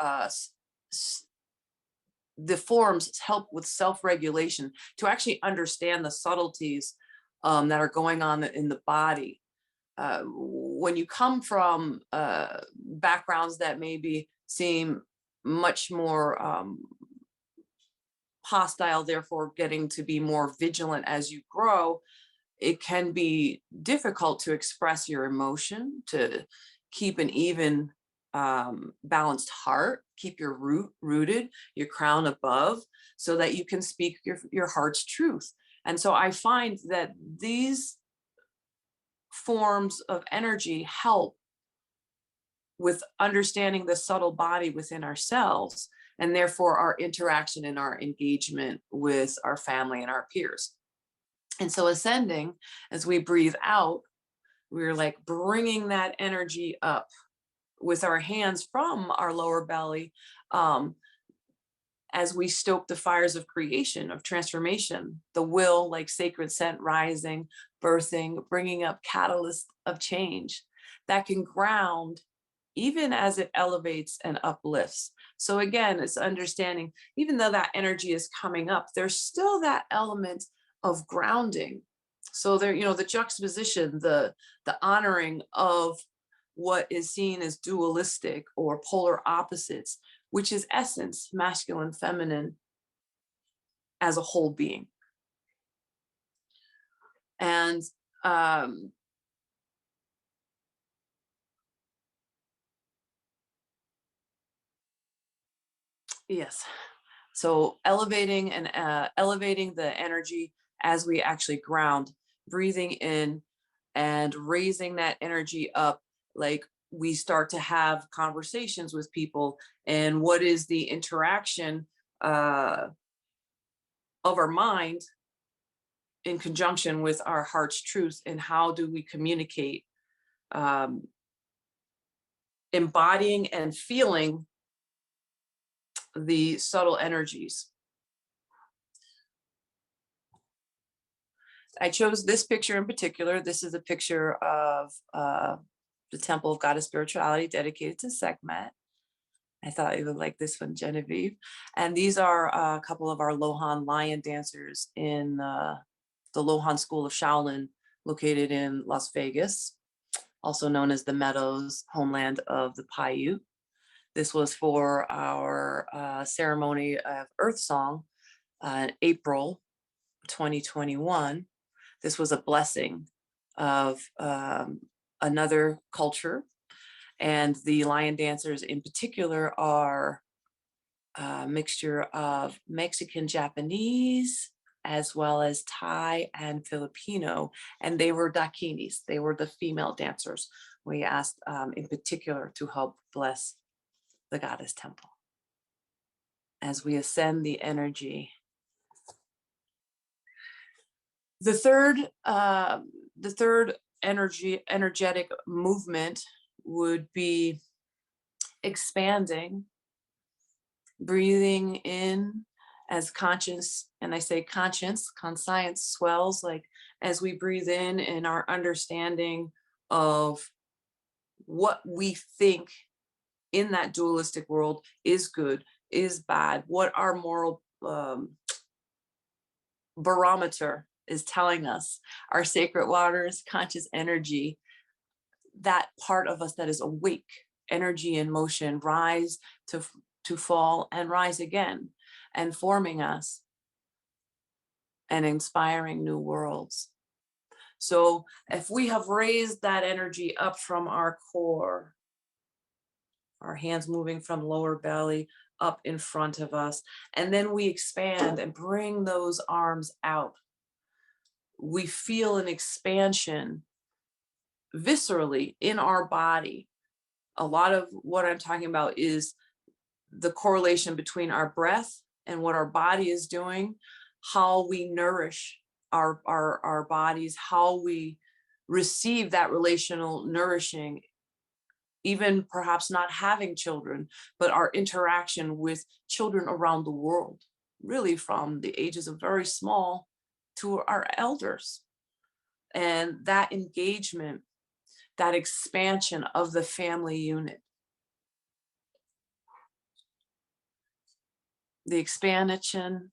the forms help with self-regulation to actually understand the subtleties that are going on in the body. When you come from backgrounds that maybe seem much more hostile, therefore getting to be more vigilant as you grow, it can be difficult to express your emotion, to keep an even balanced heart, keep your root rooted, your crown above, so that you can speak your heart's truth. And so I find that these forms of energy help with understanding the subtle body within ourselves, and therefore our interaction and our engagement with our family and our peers. And so ascending, as we breathe out, we're like bringing that energy up with our hands from our lower belly, as we stoke the fires of creation, of transformation, the will, like sacred scent, rising, birthing, bringing up catalyst of change that can ground even as it elevates and uplifts. So again, it's understanding, even though that energy is coming up, there's still that element of grounding. So there, the juxtaposition, the honoring of what is seen as dualistic or polar opposites, which is essence, masculine, feminine, as a whole being. And yes, so elevating the energy as we actually ground, breathing in and raising that energy up, like we start to have conversations with people, and what is the interaction of our mind in conjunction with our heart's truth, and how do we communicate, embodying and feeling the subtle energies. I chose this picture in particular. This is a picture of the Temple of Goddess Spirituality dedicated to Sekhmet. I thought you would like this one, Genevieve. And these are a couple of our Lohan lion dancers in the Lohan School of Shaolin, located in Las Vegas, also known as the Meadows, homeland of the Paiute. This was for our ceremony of Earth Song in April 2021. This was a blessing of another culture. And the lion dancers in particular are a mixture of Mexican, Japanese, as well as Thai and Filipino. And they were dakinis. They were the female dancers. We asked in particular to help bless the goddess temple as we ascend the energy. The third energetic movement would be expanding, breathing in as conscience, and I say conscience, conscience swells, like as we breathe in our understanding of what we think in that dualistic world is good, is bad, what our moral barometer is telling us, our sacred waters, conscious energy, that part of us that is awake, energy in motion, rise to fall and rise again, and forming us and inspiring new worlds. So if we have raised that energy up from our core, our hands moving from lower belly up in front of us, and then we expand and bring those arms out, we feel an expansion viscerally in our body. A lot of what I'm talking about is the correlation between our breath and what our body is doing, how we nourish our bodies, how we receive that relational nourishing, even perhaps not having children, but our interaction with children around the world, really from the ages of very small to our elders. And that engagement, that expansion of the family unit, the expansion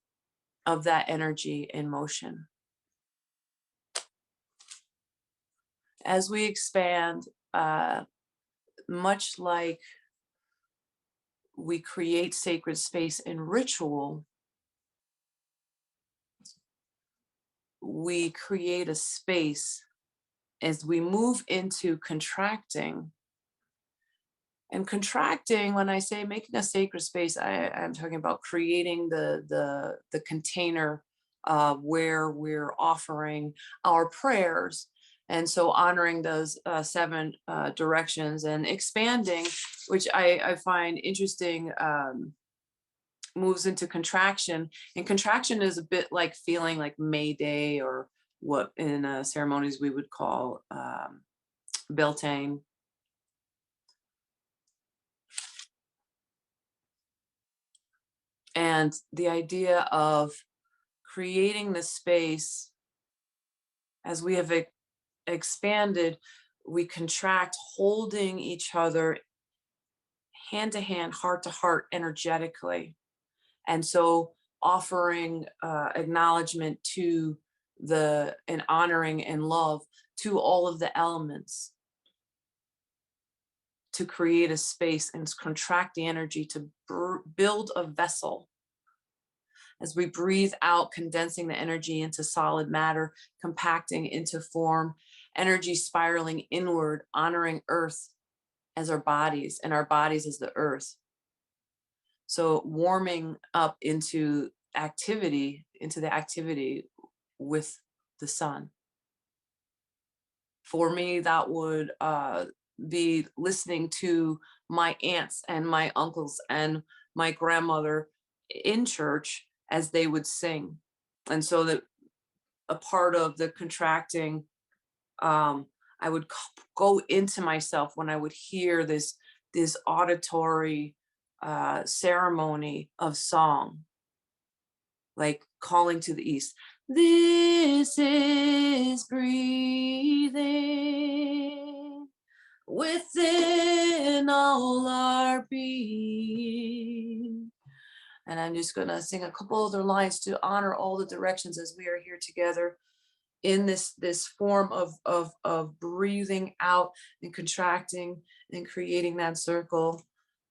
of that energy in motion. as we expand, much like we create sacred space in ritual, we create a space as we move into contracting. And contracting, when I say making a sacred space, I'm talking about creating the container where we're offering our prayers. And so honoring those 7 directions, and expanding, which I find interesting, moves into contraction. And contraction is a bit like feeling like May Day, or what in ceremonies we would call Beltane. And the idea of creating the space, as we have expanded, we contract, holding each other hand to hand, heart to heart, energetically. And so offering acknowledgement to and honoring and love to all of the elements, to create a space and contract the energy to build a vessel. As we breathe out, condensing the energy into solid matter, compacting into form, energy spiraling inward, honoring earth as our bodies, and our bodies as the earth. So warming up into the activity with the sun. For me, that would be listening to my aunts and my uncles and my grandmother in church as they would sing. And so that a part of the contracting, I would go into myself when I would hear this auditory ceremony of song, like calling to the east. This is breathing within all our being. And I'm just gonna sing a couple other lines to honor all the directions as we are here together in this form of breathing out and contracting and creating that circle.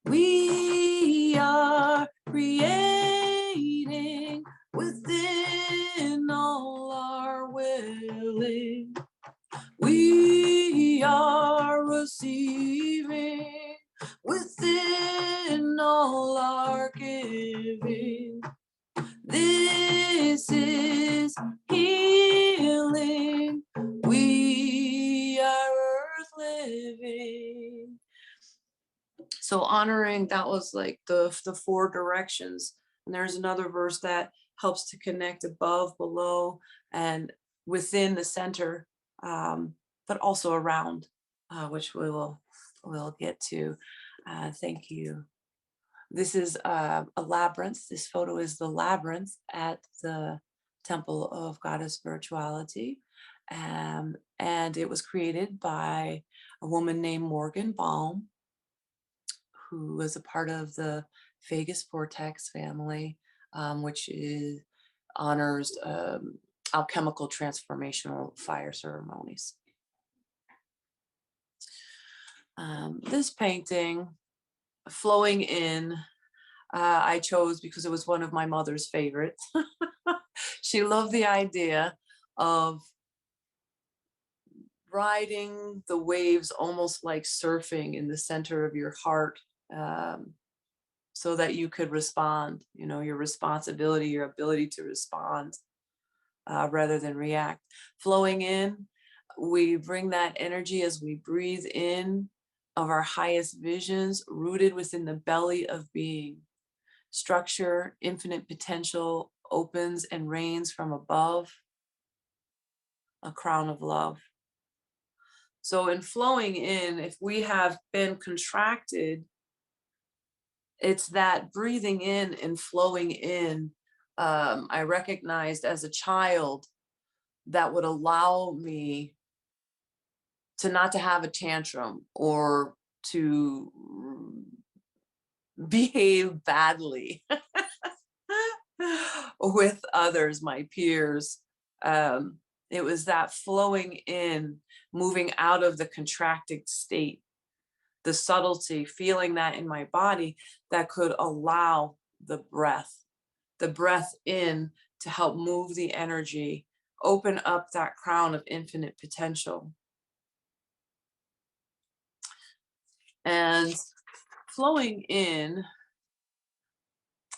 We are creating within all our willing. We are receiving within all our giving. This is healing. We are earth living. So honoring, that was like the 4 directions. And there's another verse that helps to connect above, below, and within the center, but also around, which we'll get to. Thank you. This is a labyrinth. This photo is the labyrinth at the Temple of Goddess Virtuality. And it was created by a woman named Morgan Vaughan, who was a part of the Vagus Vortex family, which honors alchemical transformational fire ceremonies. This painting, Flowing In, I chose because it was one of my mother's favorites. She loved the idea of riding the waves almost like surfing in the center of your heart, so that you could respond, your responsibility, your ability to respond rather than react. Flowing in, we bring that energy as we breathe in of our highest visions, rooted within the belly of being. Structure, infinite potential opens and reigns from above, a crown of love. So in flowing in, if we have been contracted, it's that breathing in and flowing in, I recognized as a child, that would allow me to not to have a tantrum or to behave badly with others, my peers. It was that flowing in, moving out of the contracted state, the subtlety, feeling that in my body that could allow the breath in to help move the energy, open up that crown of infinite potential. And flowing in,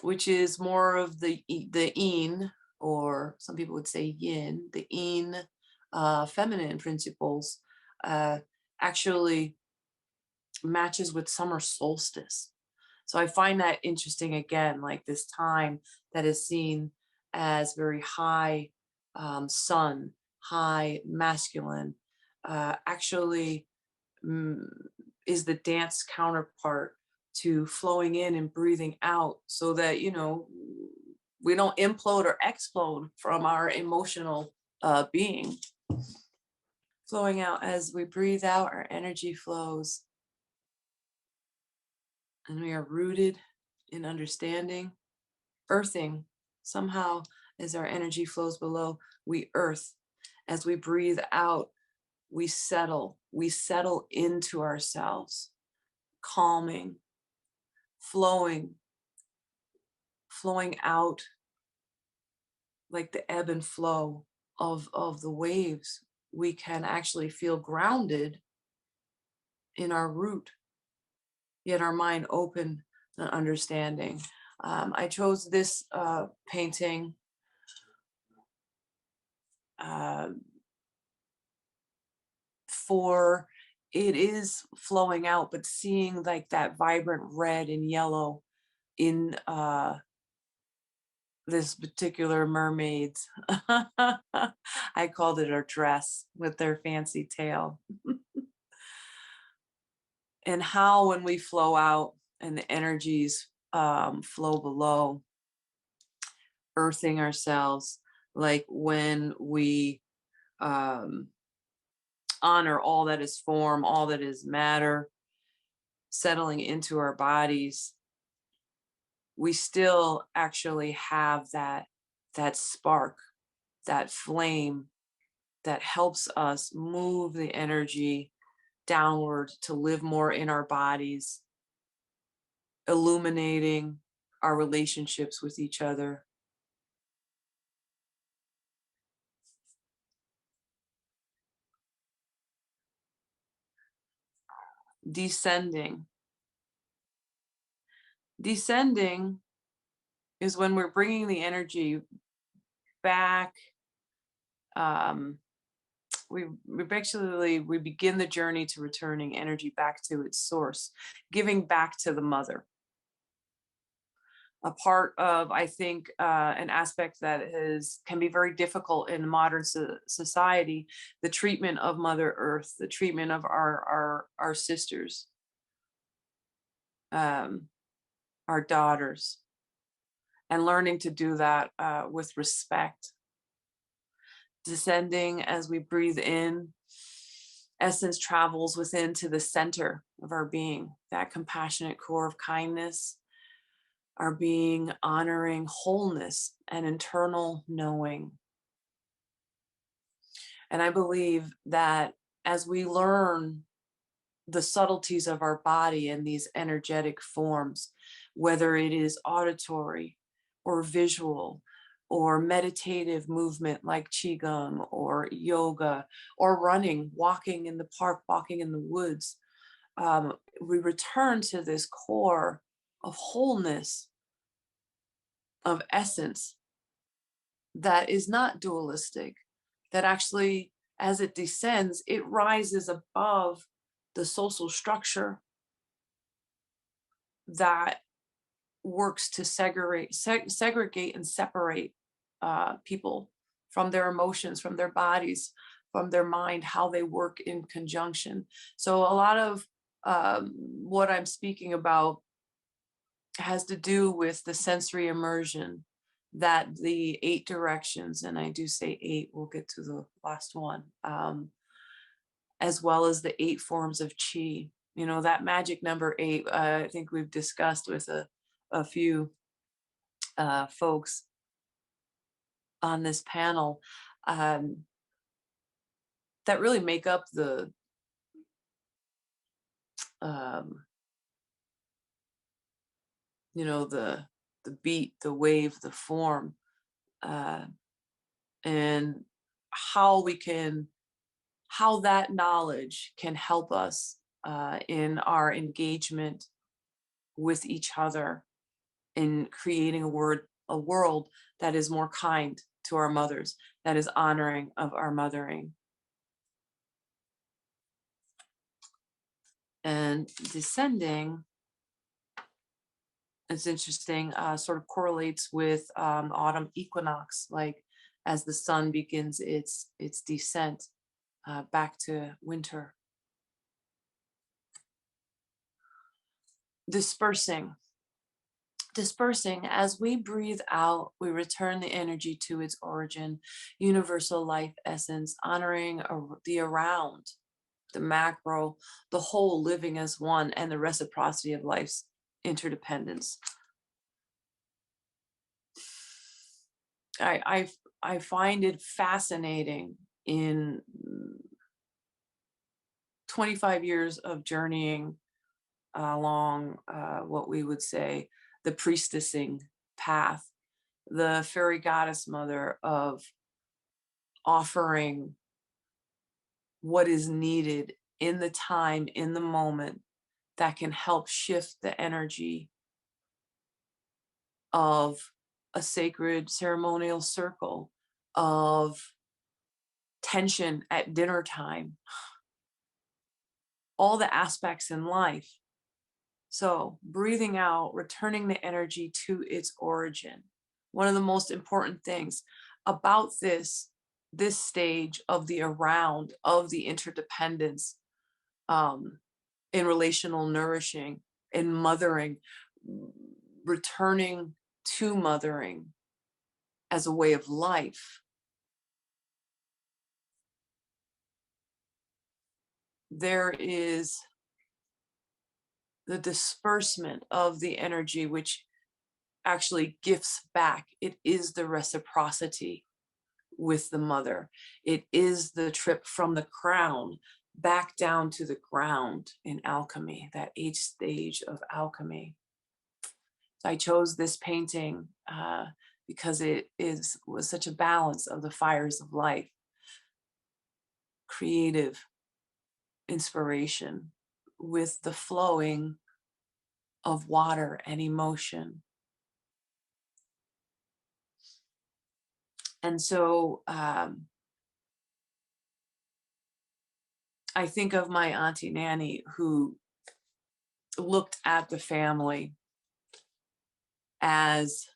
which is more of the yin, or some people would say yin, the yin feminine principles, actually matches with summer solstice. So I find that interesting again, like this time that is seen as very high sun, high masculine, actually is the dance counterpart to flowing in and breathing out, so that, you know, we don't implode or explode from our emotional being. Flowing out as we breathe out, our energy flows. And we are rooted in understanding. Earthing, somehow, as our energy flows below, we earth. As we breathe out, we settle into ourselves, calming, flowing out like the ebb and flow of the waves. We can actually feel grounded in our root, yet our mind open and understanding. I chose this painting for it is flowing out, but seeing like that vibrant red and yellow in this particular mermaid's. I called it her dress with their fancy tail. And how when we flow out and the energies flow below, earthing ourselves, like when we honor all that is form, all that is matter, settling into our bodies, we still actually have that spark, that flame that helps us move the energy downward to live more in our bodies, illuminating our relationships with each other. Descending. Descending is when we're bringing the energy back. We begin the journey to returning energy back to its source, giving back to the mother. A part of, I think, an aspect that can be very difficult in modern society, the treatment of Mother Earth, the treatment of our sisters, our daughters, and learning to do that with respect. Descending as we breathe in, essence travels within to the center of our being, that compassionate core of kindness, our being honoring wholeness and internal knowing. And I believe that as we learn the subtleties of our body in these energetic forms, whether it is auditory or visual or meditative movement like Qigong or yoga or running, walking in the park, walking in the woods, we return to this core of wholeness, of essence that is not dualistic, that actually, as it descends, it rises above the social structure that works to segregate and separate people from their emotions, from their bodies, from their mind, how they work in conjunction. So a lot of what I'm speaking about has to do with the sensory immersion that the 8 directions, and I do say 8, we'll get to the last one, as well as the 8 forms of chi. You know, that magic number 8, I think we've discussed with a few folks on this panel. that really make up the you know, the beat, the wave, the form, and how that knowledge can help us in our engagement with each other in creating a world that is more kind to our mothers, that is honoring of our mothering. And descending, it's interesting, sort of correlates with autumn equinox, like as the sun begins its descent back to winter. Dispersing, as we breathe out, we return the energy to its origin, universal life essence, honoring the around, the macro, the whole living as one, and the reciprocity of life's interdependence. I find it fascinating in 25 years of journeying along what we would say the priestessing path, the fairy goddess mother of offering what is needed in the time, in the moment, that can help shift the energy of a sacred ceremonial circle, of tension at dinner time, all the aspects in life. So breathing out, returning the energy to its origin. One of the most important things about this stage of the around, of the interdependence in relational nourishing, in mothering, returning to mothering as a way of life. There is the disbursement of the energy, which actually gifts back. It is the reciprocity with the mother. It is the trip from the crown back down to the ground in alchemy, that 8th stage of alchemy. So I chose this painting because it was such a balance of the fires of life, creative inspiration with the flowing of water and emotion. And so I think of my Auntie Nanny, who looked at the family as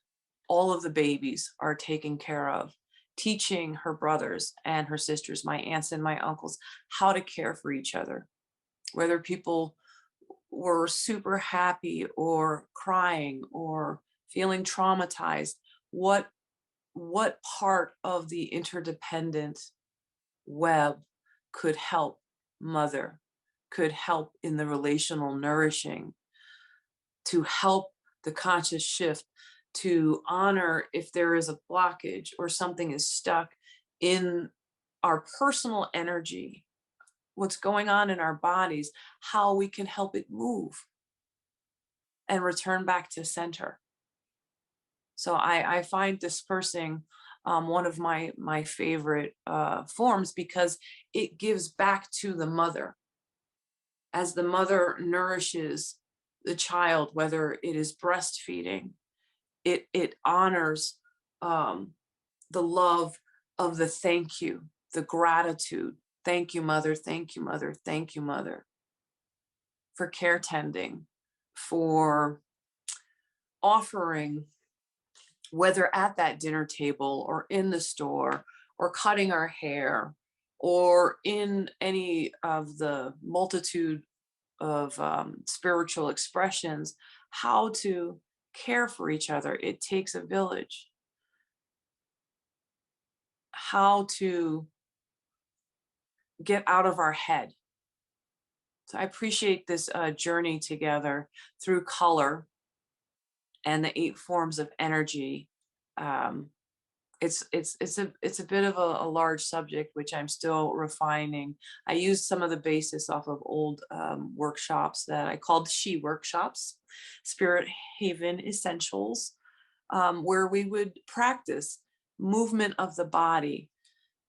all of the babies are taken care of, teaching her brothers and her sisters, my aunts and my uncles, how to care for each other, whether people were super happy or crying or feeling traumatized. What part of the interdependent web could help mother, could help in the relational nourishing, to help the conscious shift, to honor if there is a blockage or something is stuck in our personal energy, what's going on in our bodies, how we can help it move and return back to center. So I find dispersing one of my favorite forms, because it gives back to the mother. As the mother nourishes the child, whether it is breastfeeding, it honors the love of the thank you, the gratitude. Thank you, mother. Thank you, mother. Thank you, mother. For care tending, for offering, whether at that dinner table or in the store or cutting our hair or in any of the multitude of spiritual expressions, how to care for each other. It takes a village. How to get out of our head. So I appreciate this journey together through color and the 8 forms of energy, it's a bit of a large subject, which I'm still refining. I used some of the basis off of old workshops that I called She Workshops, Spirit Haven Essentials, where we would practice movement of the body,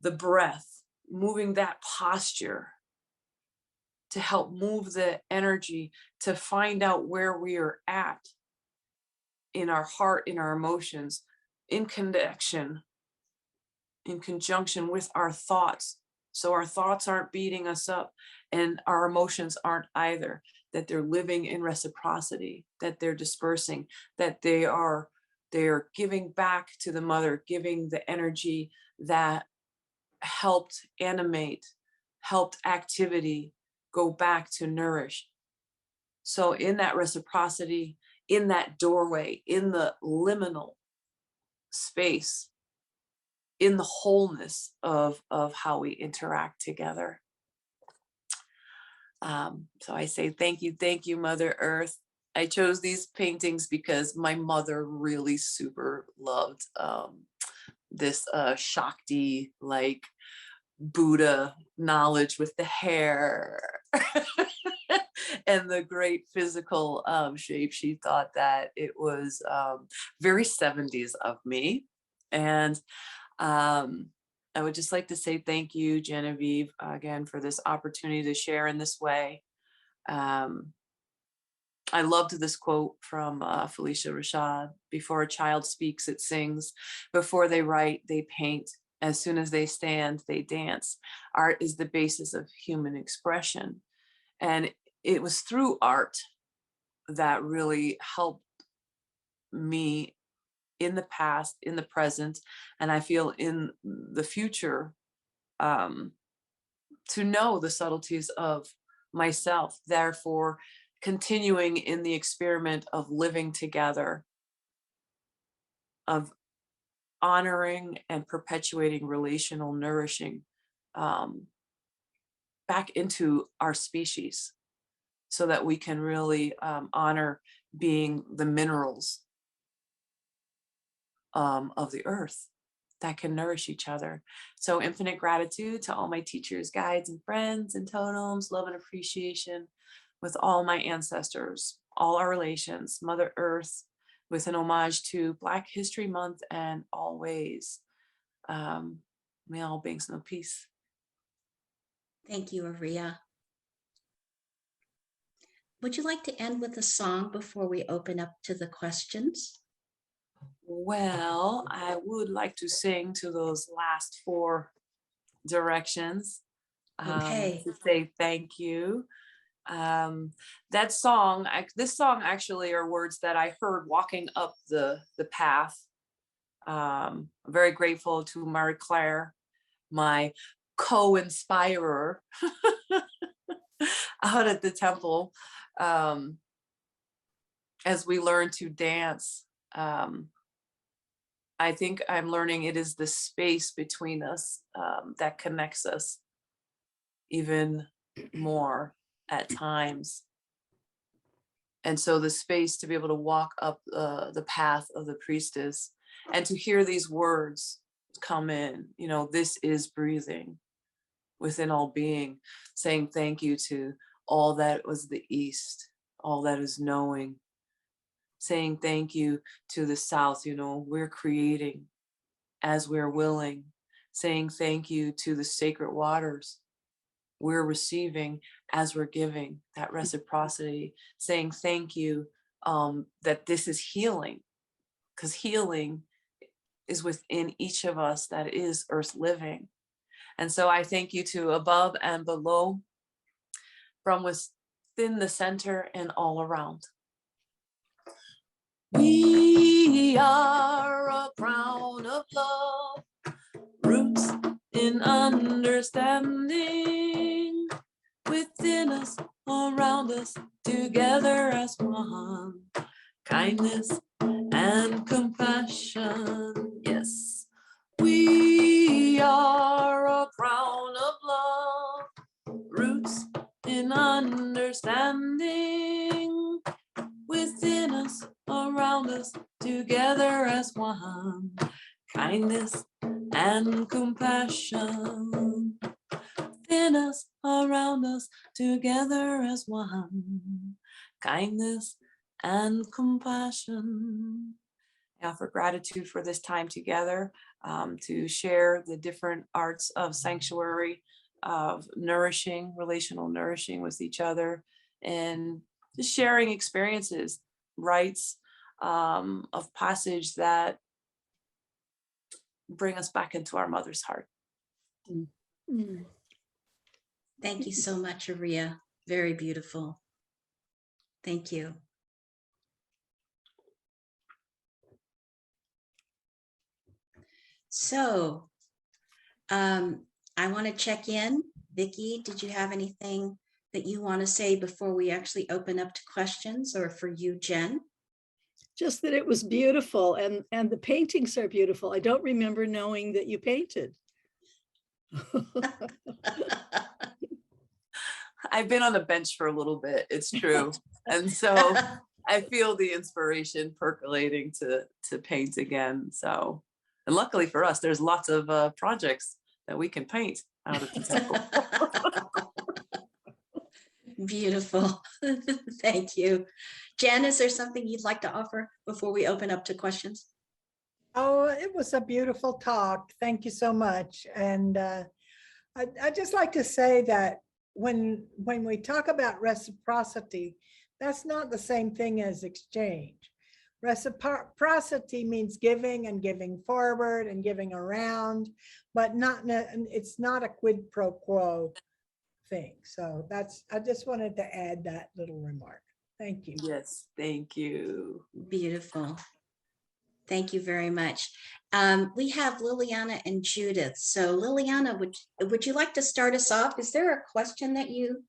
the breath, moving that posture to help move the energy, to find out where we are at in our heart, in our emotions, in connection, in conjunction with our thoughts. So our thoughts aren't beating us up and our emotions aren't either, that they're living in reciprocity, that they're dispersing, that they are giving back to the mother, giving the energy that helped animate, helped activity go back to nourish. So in that reciprocity, in that doorway, in the liminal space, in the wholeness of how we interact together. So I say thank you, Mother Earth. I chose these paintings because my mother really super loved this Shakti, like Buddha knowledge with the hair and the great physical shape. She thought that it was very 70s of me. And I would just like to say thank you, Genevieve, again, for this opportunity to share in this way. I loved this quote from Felicia Rashad: before a child speaks, it sings. Before they write, they paint. As soon as they stand, they dance. Art is the basis of human expression. And it was through art that really helped me in the past, in the present, and I feel in the future, to know the subtleties of myself, therefore continuing in the experiment of living together, of honoring and perpetuating relational nourishing back into our species, so that we can really honor being the minerals of the earth that can nourish each other. So infinite gratitude to all my teachers, guides, and friends and totems, love and appreciation with all my ancestors, all our relations, Mother Earth, with an homage to Black History Month and always. May all beings know peace. Thank you, Areeya. Would you like to end with a song before we open up to the questions? Well, I would like to sing to those last 4 directions. Okay. To say thank you. That song, this song actually are words that I heard walking up the path. I'm very grateful to Marie Claire, my co-inspirer out at the temple, as we learn to dance. I think I'm learning it is the space between us that connects us even more at times. And so the space to be able to walk up the path of the priestess and to hear these words come in, you know, this is breathing within all being, saying thank you to all that was the East, all that is knowing, saying thank you to the South, you know, we're creating as we're willing, saying thank you to the sacred waters, we're receiving as we're giving, that reciprocity, saying thank you that this is healing, because healing is within each of us, that is earth living. And so I thank you to above and below, from within the center and all around. We are a crown of love, roots in understanding, within us, around us, together as one. Kindness and compassion, yes. We are a crown of love, roots in understanding, within us, around us, together as one. Kindness kindness and compassion. In us, around us, together as one. Kindness and compassion. I offer gratitude for this time together, to share the different arts of sanctuary, of nourishing, relational nourishing with each other, and just sharing experiences, rites of passage that bring us back into our mother's heart. Mm. Thank you so much, Areeya. Very beautiful. Thank you. So I want to check in. Vicki, did you have anything that you want to say before we actually open up to questions, or for you, Jen? Just that it was beautiful, and the paintings are beautiful. I don't remember knowing that you painted. I've been on the bench for a little bit, it's true. And so I feel the inspiration percolating to paint again. So, and luckily for us, there's lots of projects that we can paint out of the temple. Beautiful. Thank you. Jen, is there something you'd like to offer before we open up to questions? Oh, it was a beautiful talk. Thank you so much. And I'd just like to say that when we talk about reciprocity, that's not the same thing as exchange. Reciprocity means giving and giving forward and giving around, but it's not a quid pro quo thing. So I just wanted to add that little remark. Thank you. Yes, thank you. Beautiful. Thank you very much. We have Liliana and Judith. So Liliana, would you like to start us off? Is there a question that you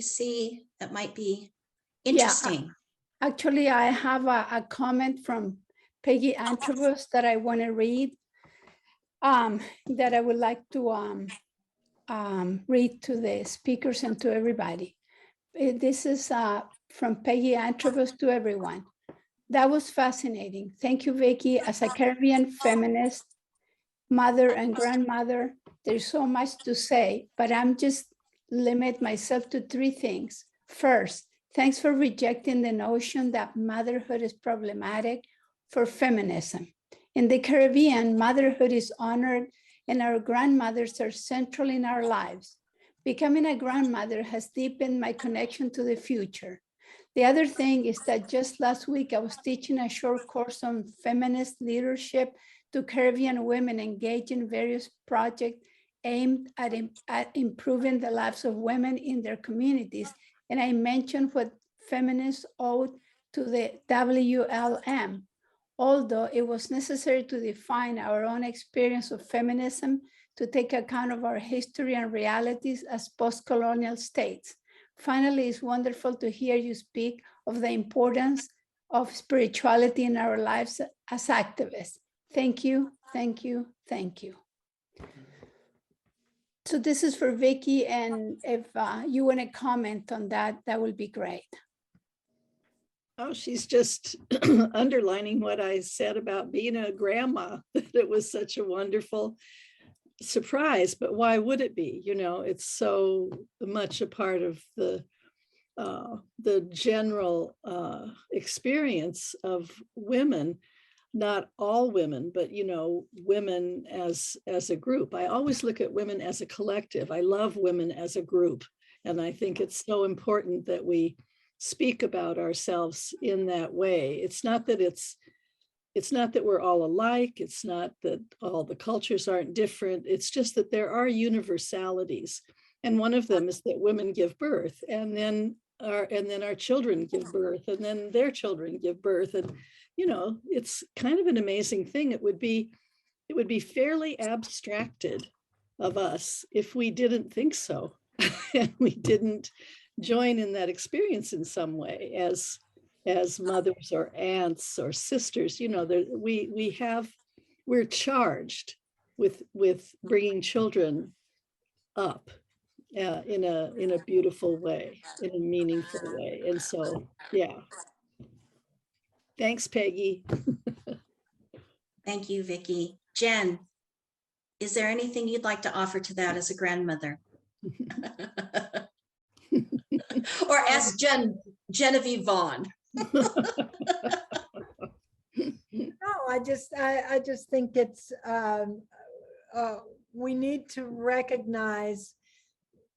see that might be interesting? Yeah, actually, I have a comment from Peggy Antrobus that I want to read, that I would like to read to the speakers and to everybody. This is from Peggy Antrobus to everyone. That was fascinating. Thank you, Vicki. As a Caribbean feminist, mother and grandmother, there's so much to say, but I'm just limit myself to 3 things. First, thanks for rejecting the notion that motherhood is problematic for feminism. In the Caribbean, motherhood is honored and our grandmothers are central in our lives. Becoming a grandmother has deepened my connection to the future. The other thing is that just last week, I was teaching a short course on feminist leadership to Caribbean women engaged in various projects aimed at improving the lives of women in their communities. And I mentioned what feminists owed to the WLM. Although it was necessary to define our own experience of feminism to take account of our history and realities as post-colonial states. Finally, it's wonderful to hear you speak of the importance of spirituality in our lives as activists. Thank you, thank you, thank you. So this is for Vicki, and if you want to comment on that, that would be great. Oh, she's just underlining what I said about being a grandma, that it was such a wonderful surprise, but why would it be? You know, it's so much a part of the general experience of women, not all women, but, you know, women as a group. I always look at women as a collective. I love women as a group. And I think it's so important that we speak about ourselves in that way. It's not that we're all alike. It's not that all the cultures aren't different. It's just that there are universalities. And one of them is that women give birth, and then our children give birth, and then their children give birth. And, you know, it's kind of an amazing thing. It would be fairly abstracted of us if we didn't think so, and we didn't join in that experience in some way as mothers or aunts or sisters. You know, we're charged with bringing children up in a beautiful way, in a meaningful way. And so, yeah. Thanks, Peggy. Thank you, Vicki. Jen, is there anything you'd like to offer to that as a grandmother? Or ask Genevieve Vaughan. No, I just think it's, we need to recognize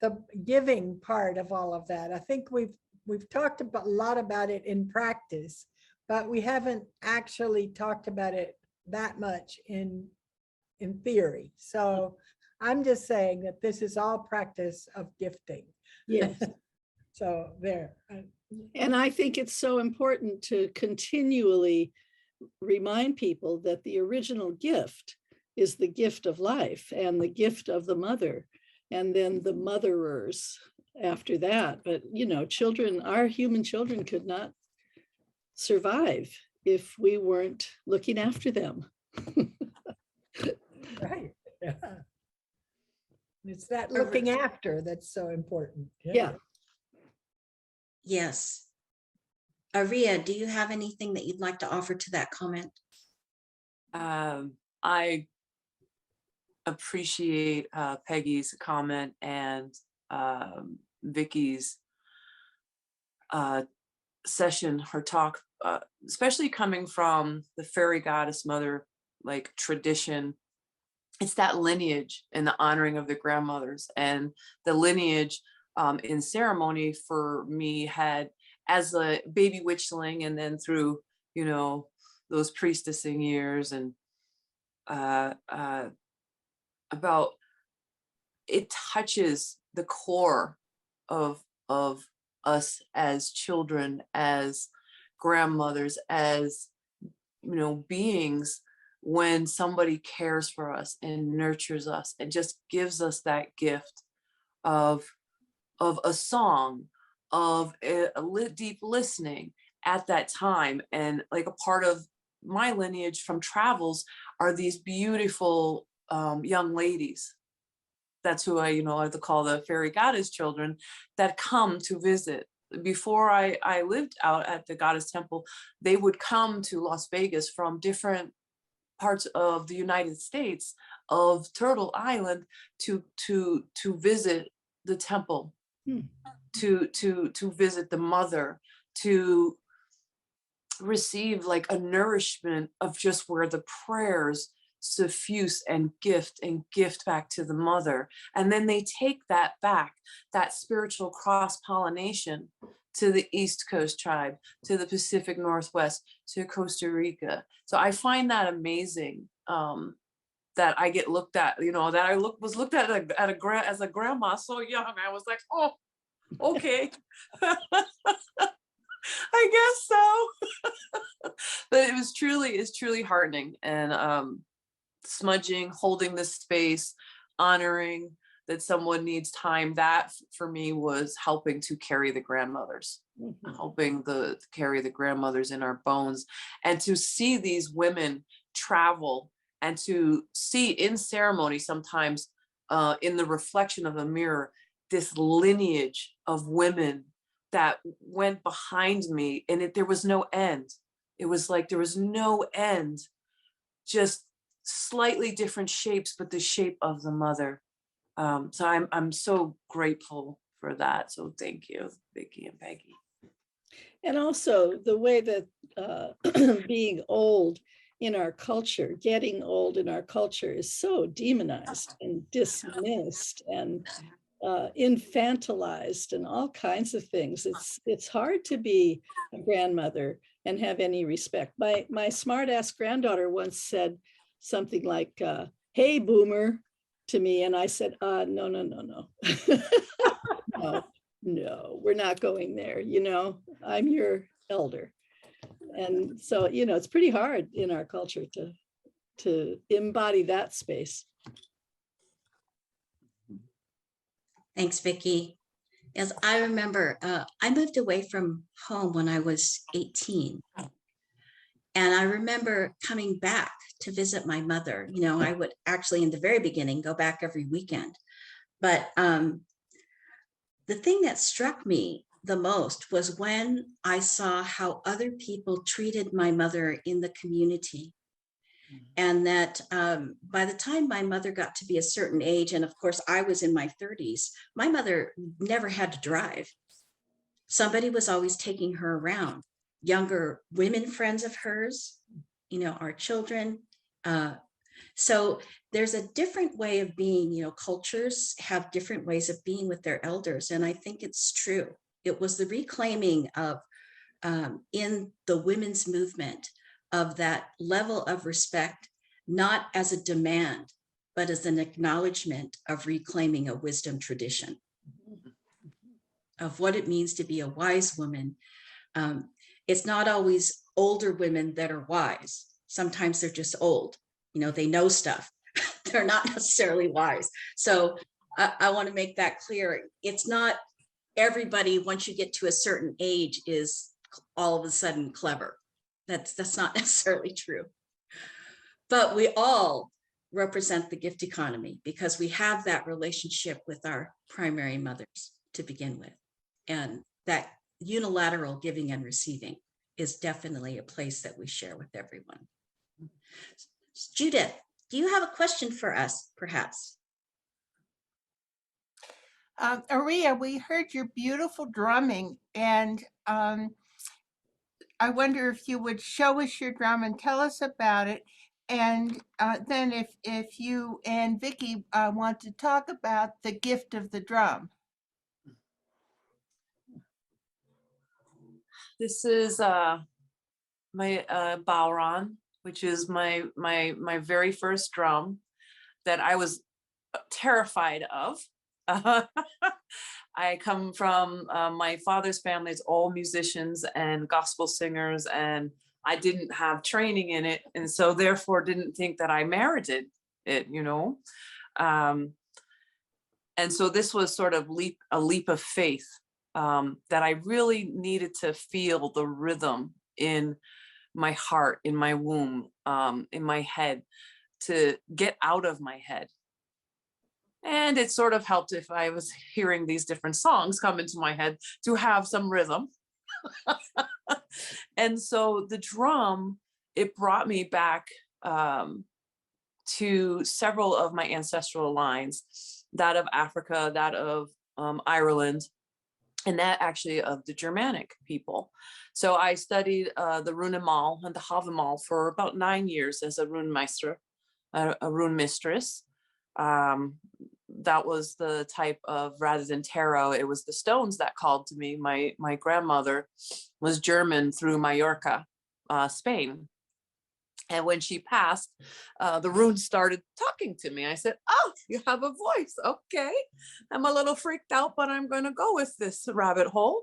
the giving part of all of that. I think we've talked about a lot about it in practice, but we haven't actually talked about it that much in theory. So I'm just saying that this is all practice of gifting. Yes. So there. And I think it's so important to continually remind people that the original gift is the gift of life and the gift of the mother, and then the motherers after that. But, you know, children, our human children could not survive if we weren't looking after them. Right. Yeah. It's that looking after that's so important. Yeah. Yes. Areeya, do you have anything that you'd like to offer to that comment? I appreciate Peggy's comment and Vicki's session, her talk, especially coming from the fairy goddess mother like tradition. It's that lineage and the honoring of the grandmothers, and the lineage in ceremony for me had, as a baby witchling, and then through, you know, those priestessing years, and about, it touches the core of us as children, as grandmothers, as, you know, beings, when somebody cares for us and nurtures us and just gives us that gift of a song, of a deep listening at that time. And like a part of my lineage from travels are these beautiful young ladies. That's who I, you know, I like to call the fairy goddess children, that come to visit. Before I lived out at the goddess temple, they would come to Las Vegas from different parts of the United States, of Turtle Island, to visit the temple, to visit the mother, to receive like a nourishment of just where the prayers suffuse and gift back to the mother. And then they take that back, that spiritual cross-pollination, to the East Coast tribe, to the Pacific Northwest, to Costa Rica. So I find that amazing, that I get looked at, you know, that I was looked at as a grandma so young. I was like, oh, okay. I guess so. But it's truly heartening, and smudging, holding this space, honoring that someone needs time. That for me was helping to carry the grandmothers, helping to carry the grandmothers in our bones, and to see these women travel, and to see in ceremony sometimes in the reflection of a mirror, this lineage of women that went behind me, and there was no end. It was like there was no end, just slightly different shapes, but the shape of the mother. So I'm so grateful for that. So thank you, Vicki and Peggy. And also the way that being old in our culture, getting old in our culture is so demonized and dismissed and infantilized and all kinds of things. It's hard to be a grandmother and have any respect. My smart ass granddaughter once said something like, hey, boomer, to me. And I said, no. No, we're not going there. You know, I'm your elder. And so, you know, it's pretty hard in our culture to embody that space. Thanks, Vicki. As I remember, I moved away from home when I was 18. And I remember coming back to visit my mother. You know, I would actually, in the very beginning, go back every weekend. But the thing that struck me the most was when I saw how other people treated my mother in the community. And that by the time my mother got to be a certain age, and of course I was in my 30s, my mother never had to drive. Somebody was always taking her around. Younger women friends of hers, you know, our children. So there's a different way of being, you know, cultures have different ways of being with their elders. And I think it's true. It was the reclaiming of, in the women's movement, of that level of respect, not as a demand, but as an acknowledgement of reclaiming a wisdom tradition of what it means to be a wise woman. It's not always older women that are wise. Sometimes they're just old. You know, they know stuff. They're not necessarily wise. So I want to make that clear. It's not everybody, once you get to a certain age, is all of a sudden clever. That's not necessarily true. But we all represent the gift economy because we have that relationship with our primary mothers to begin with. And that unilateral giving and receiving is definitely a place that we share with everyone. Judith, do you have a question for us, perhaps? Areeya, we heard your beautiful drumming, and I wonder if you would show us your drum and tell us about it. And then if you and Vicki want to talk about the gift of the drum. This is my Vaughan, which is my very first drum that I was terrified of. I come from my father's family is all musicians and gospel singers, and I didn't have training in it, and so therefore didn't think that I merited it, you know. And so this was sort of a leap of faith, that I really needed to feel the rhythm in my heart, in my womb, in my head, to get out of my head. And it sort of helped if I was hearing these different songs come into my head to have some rhythm. And so the drum, it brought me back to several of my ancestral lines, that of Africa, that of Ireland, and that actually of the Germanic people. So I studied the Runemal and the Havamal for about 9 years as a runemeister, a rune mistress. That was the type of, rather than tarot, it was the stones that called to me. My grandmother was German through Mallorca, Spain. And when she passed, the runes started talking to me. I said, oh, you have a voice. Okay. I'm a little freaked out, but I'm going to go with this rabbit hole.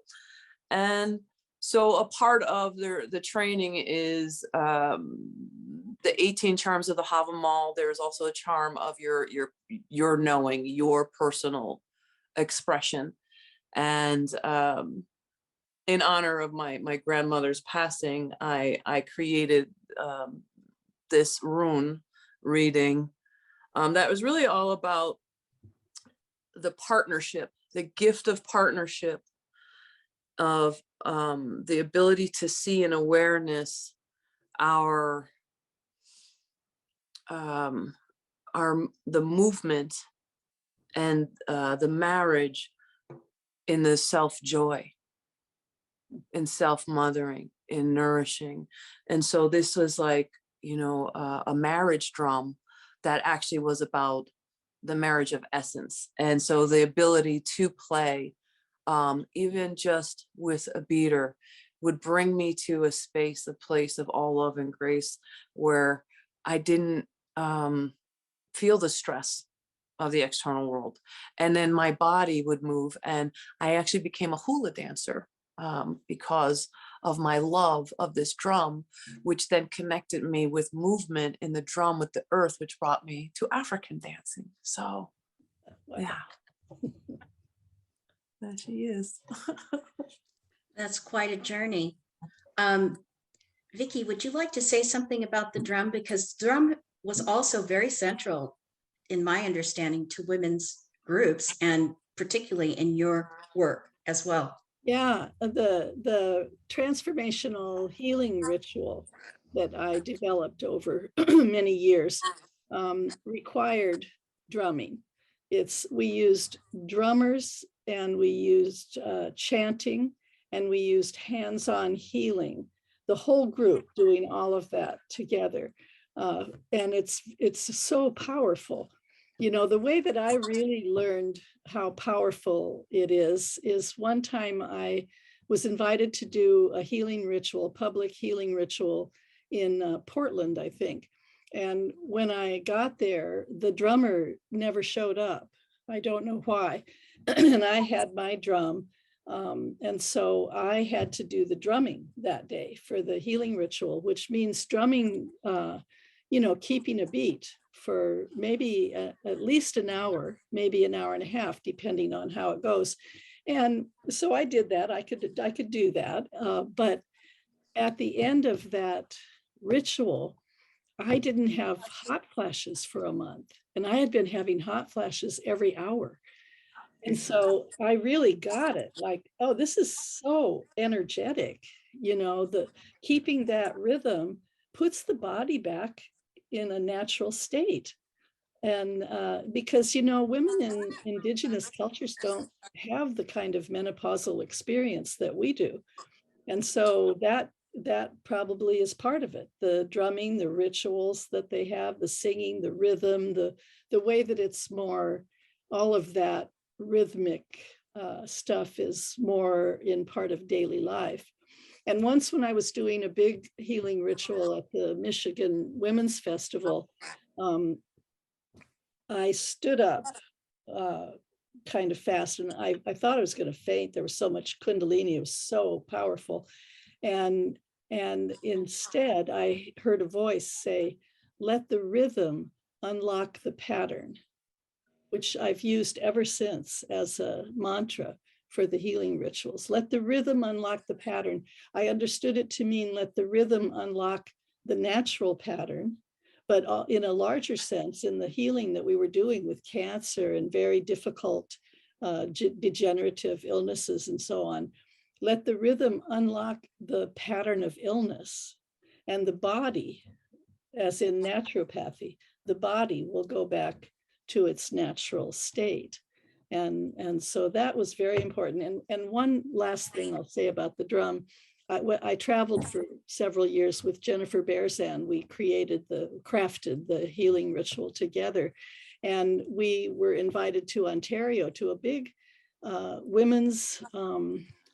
And so a part of the training is the 18 charms of the Havamal. There's also a charm of your knowing, your personal expression. And in honor of my grandmother's passing, I created this rune reading that was really all about the partnership, the gift of partnership, of the ability to see in awareness the movement and the marriage in the self-joy, in self-mothering, in nourishing. And so this was like, you know, a marriage drum that actually was about the marriage of essence. And so the ability to play, even just with a beater, would bring me to a space, a place of all love and grace, where I didn't feel the stress of the external world. And then my body would move, and I actually became a hula dancer because of my love of this drum, which then connected me with movement in the drum with the earth, which brought me to African dancing. So, yeah. There she is. That's quite a journey. Vicki, would you like to say something about the drum? Because drum was also very central, in my understanding, to women's groups, and particularly in your work as well. Yeah, the transformational healing ritual that I developed over many years required drumming. We used drummers, and we used chanting, and we used hands-on healing, the whole group doing all of that together. And it's so powerful. You know, the way that I really learned how powerful it is one time I was invited to do a healing ritual, public healing ritual in Portland, I think. And when I got there, the drummer never showed up. I don't know why. And I had my drum. And so I had to do the drumming that day for the healing ritual, which means drumming, you know, keeping a beat for maybe at least an hour, maybe an hour and a half, depending on how it goes. And so I did that. I could do that. But at the end of that ritual, I didn't have hot flashes for a month, and I had been having hot flashes every hour. And so I really got it, like, oh, this is so energetic. You know, the keeping that rhythm puts the body back in a natural state. And because, you know, women in indigenous cultures don't have the kind of menopausal experience that we do. And so that probably is part of it. The drumming, the rituals that they have, the singing, the rhythm, the way that it's more, all of that rhythmic stuff is more in part of daily life. And once when I was doing a big healing ritual at the Michigan Women's Festival, I stood up kind of fast, and I thought I was going to faint. There was so much Kundalini, it was so powerful. And instead I heard a voice say, "Let the rhythm unlock the pattern," which I've used ever since as a mantra for the healing rituals. Let the rhythm unlock the pattern. I understood it to mean let the rhythm unlock the natural pattern, but in a larger sense, in the healing that we were doing with cancer and very difficult degenerative illnesses and so on, let the rhythm unlock the pattern of illness, and the body, as in naturopathy, the body will go back to its natural state. And so that was very important. And one last thing I'll say about the drum, I traveled for several years with Jennifer Berzan. We crafted the healing ritual together. And we were invited to Ontario to a big women's,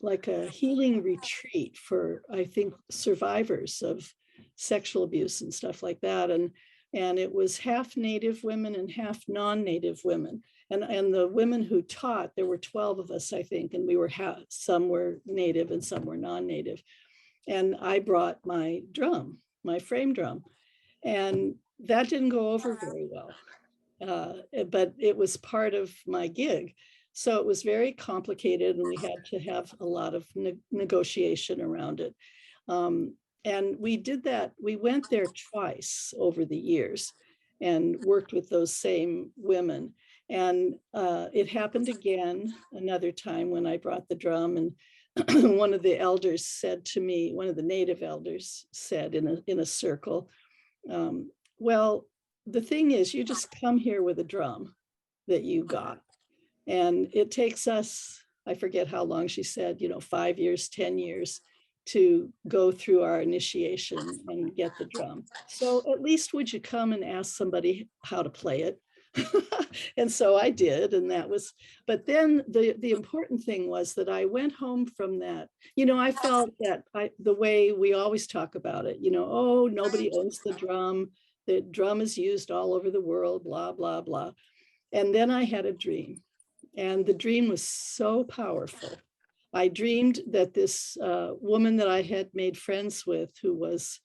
like a healing retreat for, I think, survivors of sexual abuse and stuff like that. And it was half Native women and half non-Native women. And the women who taught, there were 12 of us, I think, and we were some were Native and some were non-Native. And I brought my drum, my frame drum, and that didn't go over very well. But it was part of my gig. So it was very complicated, and we had to have a lot of negotiation around it. And we did that. We went there twice over the years and worked with those same women. And it happened again another time when I brought the drum, and one of the elders said to me, one of the Native elders said in a circle, well, the thing is, you just come here with a drum that you got. And it takes us, I forget how long she said, 5 years, 10 years to go through our initiation and get the drum. So at least would you come and ask somebody how to play it? And so I did, and that was, but then the important thing was that I went home from that, I felt that the way we always talk about it, oh, nobody owns the drum is used all over the world, blah, blah, blah. And then I had a dream, and the dream was so powerful. I dreamed that this woman that I had made friends with, who was,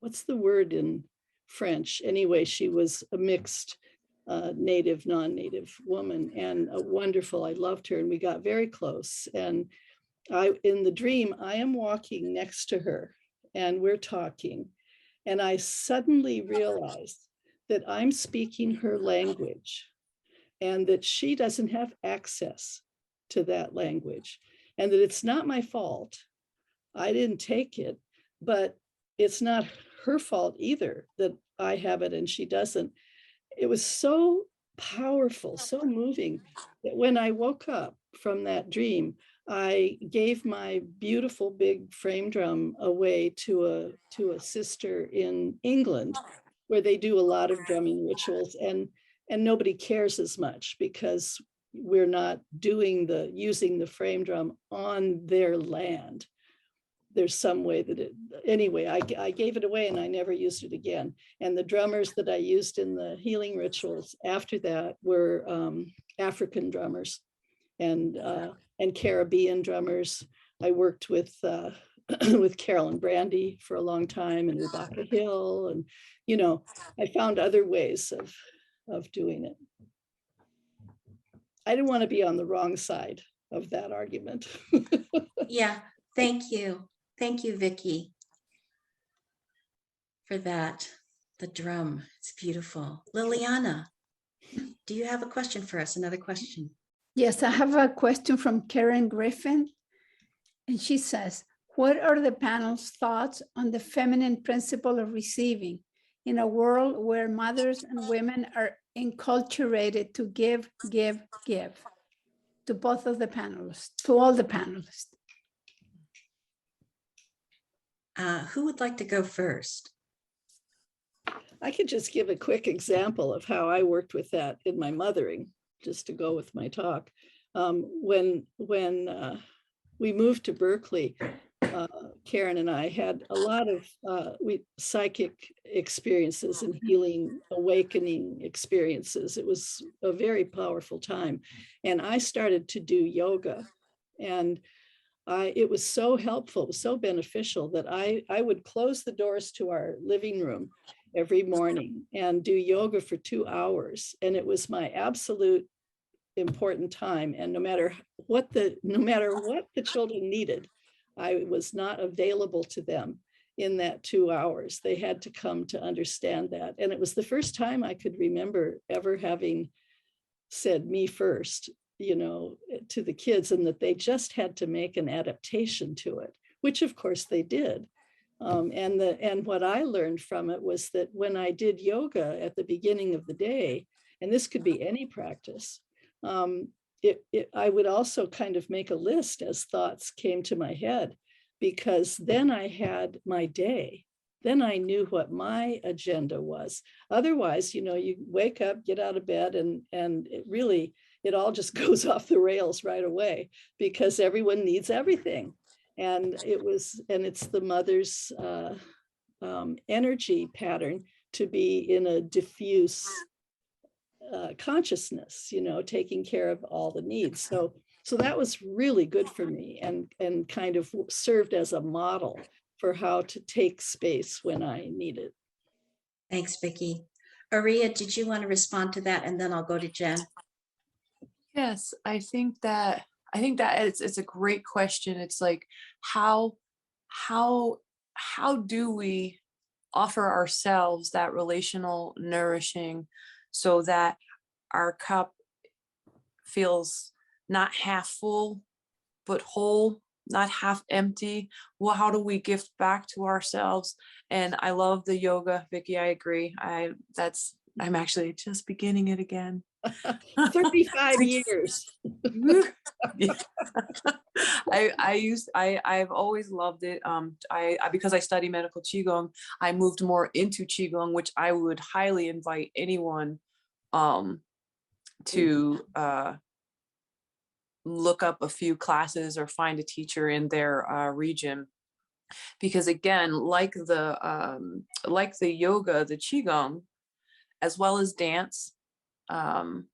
what's the word in French? Anyway, she was a mixed Native, non-Native woman, and wonderful. I loved her, and we got very close. And in the dream, I am walking next to her, and we're talking. And I suddenly realized that I'm speaking her language, and that she doesn't have access to that language, and that it's not my fault. I didn't take it, but it's not her fault either that I have it and she doesn't. It was so powerful, so moving, that when I woke up from that dream, I gave my beautiful big frame drum away to a sister in England, where they do a lot of drumming rituals, and nobody cares as much because we're not using the frame drum on their land. There's some way that anyway, I gave it away and I never used it again. And the drummers that I used in the healing rituals after that were African drummers and Caribbean drummers. I worked with with Carolyn Brandy for a long time and Rebecca Hill. And, you know, I found other ways of doing it. I didn't want to be on the wrong side of that argument. Yeah, thank you. Thank you, Vicki, for that. The drum, it's beautiful. Liliana, do you have a question for us? Another question? Yes, I have a question from Karen Griffin. And she says, what are the panel's thoughts on the feminine principle of receiving in a world where mothers and women are enculturated to give, give, give? To both of the panelists, to all the panelists. Who would like to go first? I could just give a quick example of how I worked with that in my mothering, just to go with my talk. When we moved to Berkeley, Karen and I had a lot of psychic experiences and healing, awakening experiences. It was a very powerful time. And I started to do yoga. And it was so helpful, it was so beneficial that I would close the doors to our living room every morning and do yoga for 2 hours. And it was my absolute important time. And no matter what the children needed, I was not available to them in that 2 hours. They had to come to understand that. And it was the first time I could remember ever having said me first, you know, to the kids, and that they just had to make an adaptation to it, which of course they did. And what I learned from it was that when I did yoga at the beginning of the day, and this could be any practice, I would also kind of make a list as thoughts came to my head, because then I had my day. Then I knew what my agenda was. Otherwise, you know, you wake up, get out of bed, and it all just goes off the rails right away because everyone needs everything. And it's the mother's energy pattern to be in a diffuse consciousness, you know, taking care of all the needs. So that was really good for me and kind of served as a model for how to take space when I need it. Thanks, Vicki. Areeya, did you want to respond to that? And then I'll go to Jen. Yes, I think that it's a great question. It's like, how do we offer ourselves that relational nourishing so that our cup feels not half full, but whole, not half empty? Well, how do we gift back to ourselves? And I love the yoga, Vicki. I agree. I'm actually just beginning it again. 35 years. I've always loved it. Because I study medical Qigong, I moved more into Qigong, which I would highly invite anyone to look up a few classes or find a teacher in their region. Because again, like the yoga, the Qigong, as well as dance, and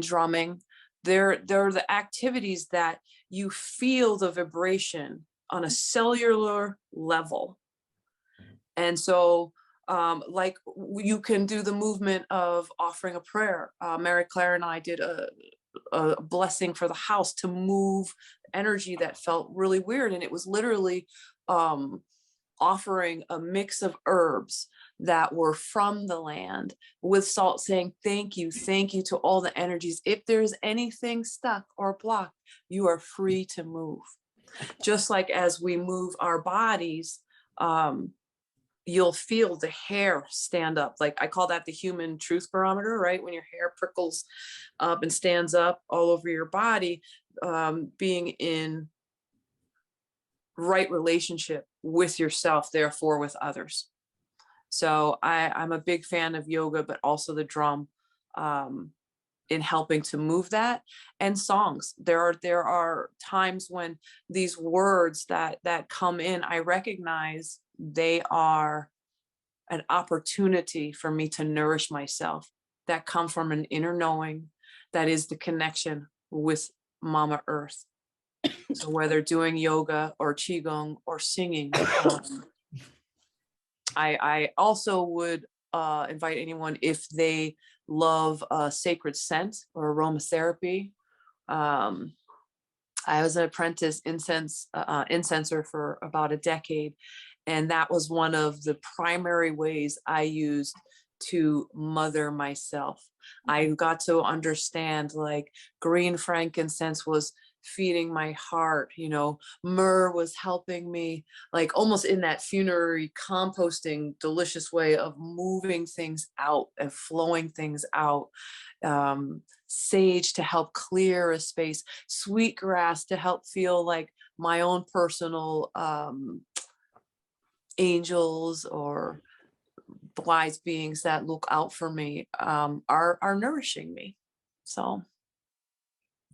drumming, they're the activities that you feel the vibration on a cellular level. And so like you can do the movement of offering a prayer. Mary Claire and I did a blessing for the house to move energy that felt really weird, and it was literally offering a mix of herbs that were from the land with salt, saying thank you to all the energies. If there's anything stuck or blocked, you are free to move. Just like as we move our bodies, you'll feel the hair stand up. Like I call that the human truth barometer, right? When your hair prickles up and stands up all over your body, being in right relationship with yourself, therefore with others. So I'm a big fan of yoga, but also the drum in helping to move that, and songs. There are times when these words that come in, I recognize they are an opportunity for me to nourish myself, that come from an inner knowing that is the connection with Mama Earth. So whether doing yoga or qigong or singing, I also would invite anyone, if they love sacred scent or aromatherapy. I was an apprentice incenser for about a decade, and that was one of the primary ways I used to mother myself. I got to understand, like, green frankincense was feeding my heart, you know, myrrh was helping me, like almost in that funerary composting delicious way of moving things out and flowing things out. Sage to help clear a space, sweetgrass to help feel like my own personal angels or wise beings that look out for me, are nourishing me. So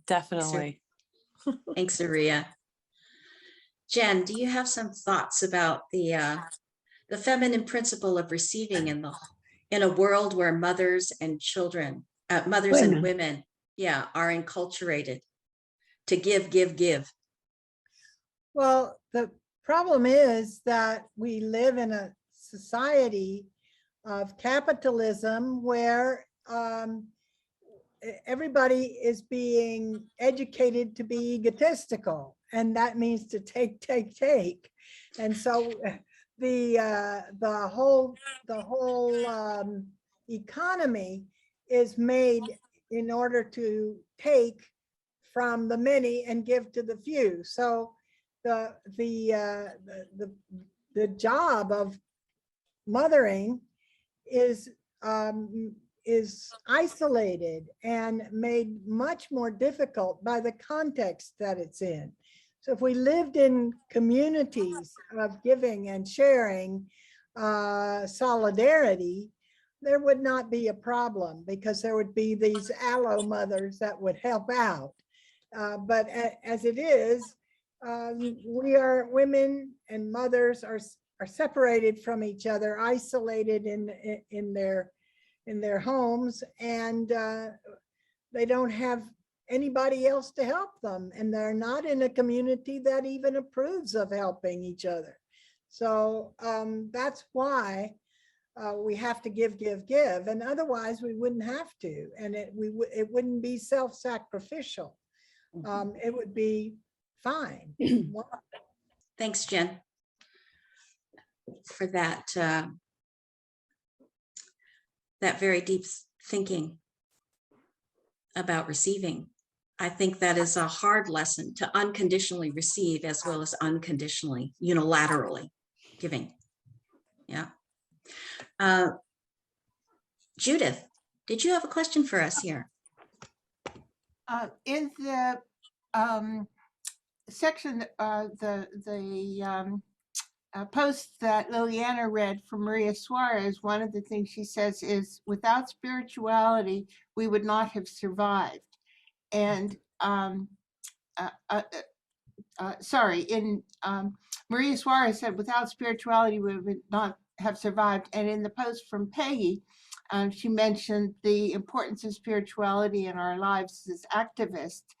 definitely. Thanks, Areeya. Jen, do you have some thoughts about the feminine principle of receiving in a world where mothers and children, mothers and women, are enculturated to give? Well, the problem is that we live in a society of capitalism where everybody is being educated to be egotistical, and that means to take. And so the whole economy is made in order to take from the many and give to the few. So the job of mothering is isolated and made much more difficult by the context that it's in. So if we lived in communities of giving and sharing, solidarity, there would not be a problem, because there would be these allo mothers that would help out. But as it is, we are women, and mothers are separated from each other, isolated in their homes, and they don't have anybody else to help them, and they're not in a community that even approves of helping each other. So that's why we have to give, and otherwise we wouldn't have to, and it wouldn't be self-sacrificial. It would be fine. Thanks, Jen, for that very deep thinking about receiving. I think that is a hard lesson, to unconditionally receive as well as unconditionally, unilaterally giving. Yeah. Judith, did you have a question for us here? In the section, the post that Liliana read from Maria Suarez, one of the things she says is, without spirituality, we would not have survived. And Maria Suarez said, without spirituality, we would not have survived. And in the post from Peggy, she mentioned the importance of spirituality in our lives as activists.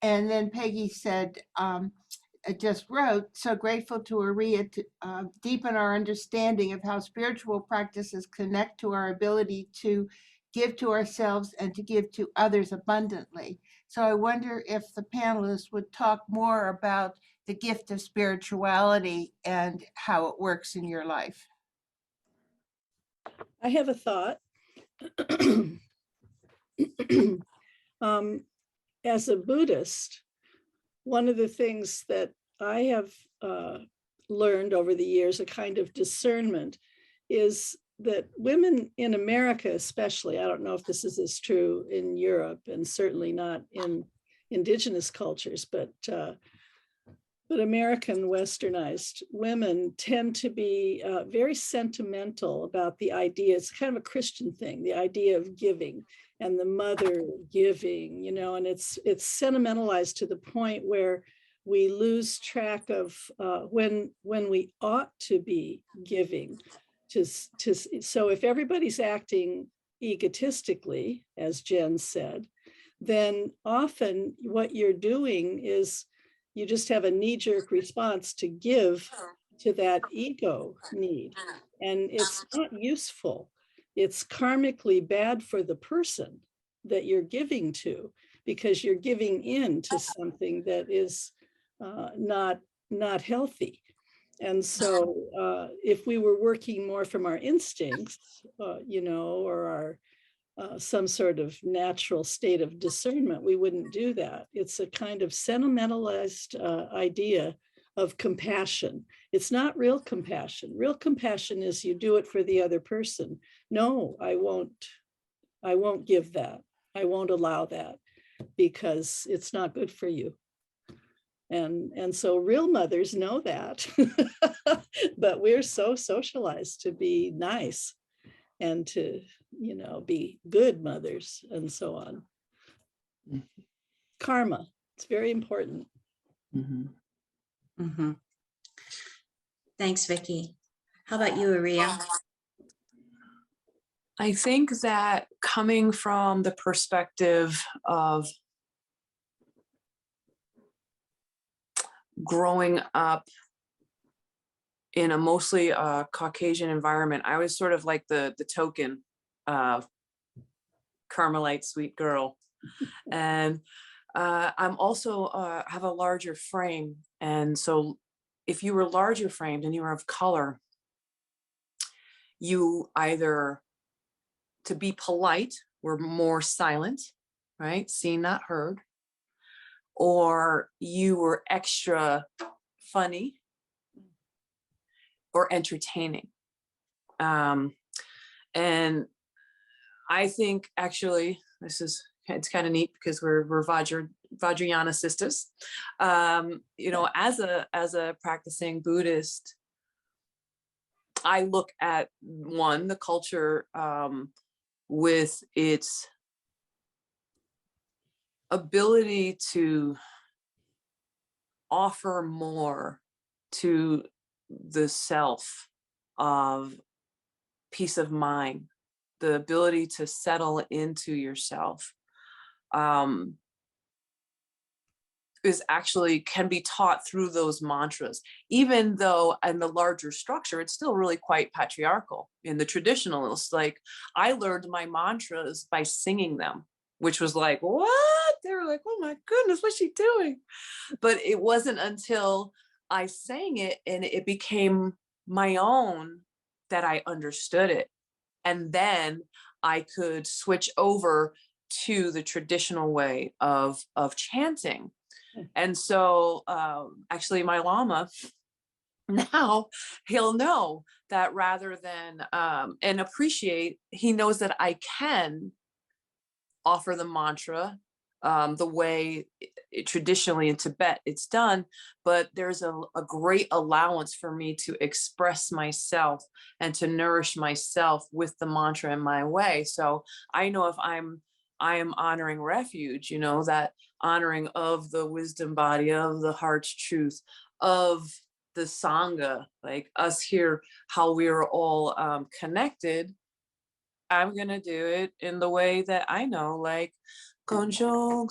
And then Peggy said, I just wrote, so grateful to Areeya to deepen our understanding of how spiritual practices connect to our ability to give to ourselves and to give to others abundantly. So I wonder if the panelists would talk more about the gift of spirituality and how it works in your life. I have a thought. As a Buddhist, one of the things that I have learned over the years, a kind of discernment, is that women in America, especially, I don't know if this is as true in Europe and certainly not in indigenous cultures, but American westernized women tend to be very sentimental about the idea. It's kind of a Christian thing, the idea of giving and the mother giving, you know, and it's sentimentalized to the point where we lose track of when we ought to be giving. So if everybody's acting egotistically, as Jen said, then often what you're doing is you just have a knee-jerk response to give to that ego need. And it's not useful. It's karmically bad for the person that you're giving to, because you're giving in to something that is not healthy. And so if we were working more from our instincts, you know, or our some sort of natural state of discernment, we wouldn't do that. It's a kind of sentimentalized idea of compassion. It's not real compassion. Real compassion is you do it for the other person. No, I won't give that. I won't allow that because it's not good for you. And so real mothers know that, but we're so socialized to be nice and to, you know, be good mothers and so on. Karma, it's very important. Thanks, Vicki. How about you, Areeya? I think that coming from the perspective of growing up in a mostly Caucasian environment, I was sort of like the token Carmelite sweet girl. And I'm also have a larger frame. And so if you were larger framed and you were of color, you either, to be polite, were more silent, right? Seen, not heard. Or you were extra funny or entertaining. And I think actually, it's kind of neat because we're Vajrayana sisters. You know, as a practicing Buddhist, I look at the culture with its ability to offer more to the self of peace of mind, the ability to settle into yourself, is actually can be taught through those mantras, even though in the larger structure, it's still really quite patriarchal. In the traditionalists, like I learned my mantras by singing them, which was like, what? They were like, oh my goodness, what's she doing? But it wasn't until I sang it and it became my own that I understood it. And then I could switch over to the traditional way of chanting. And so actually my Lama, now he'll know that rather than, and appreciate, he knows that I can offer the mantra the way traditionally in Tibet it's done, but there's a great allowance for me to express myself and to nourish myself with the mantra in my way. So I know if I am honoring refuge, you know, that honoring of the wisdom body, of the heart's truth, of the Sangha, like us here, how we are all connected, I'm gonna do it in the way that I know, like Salon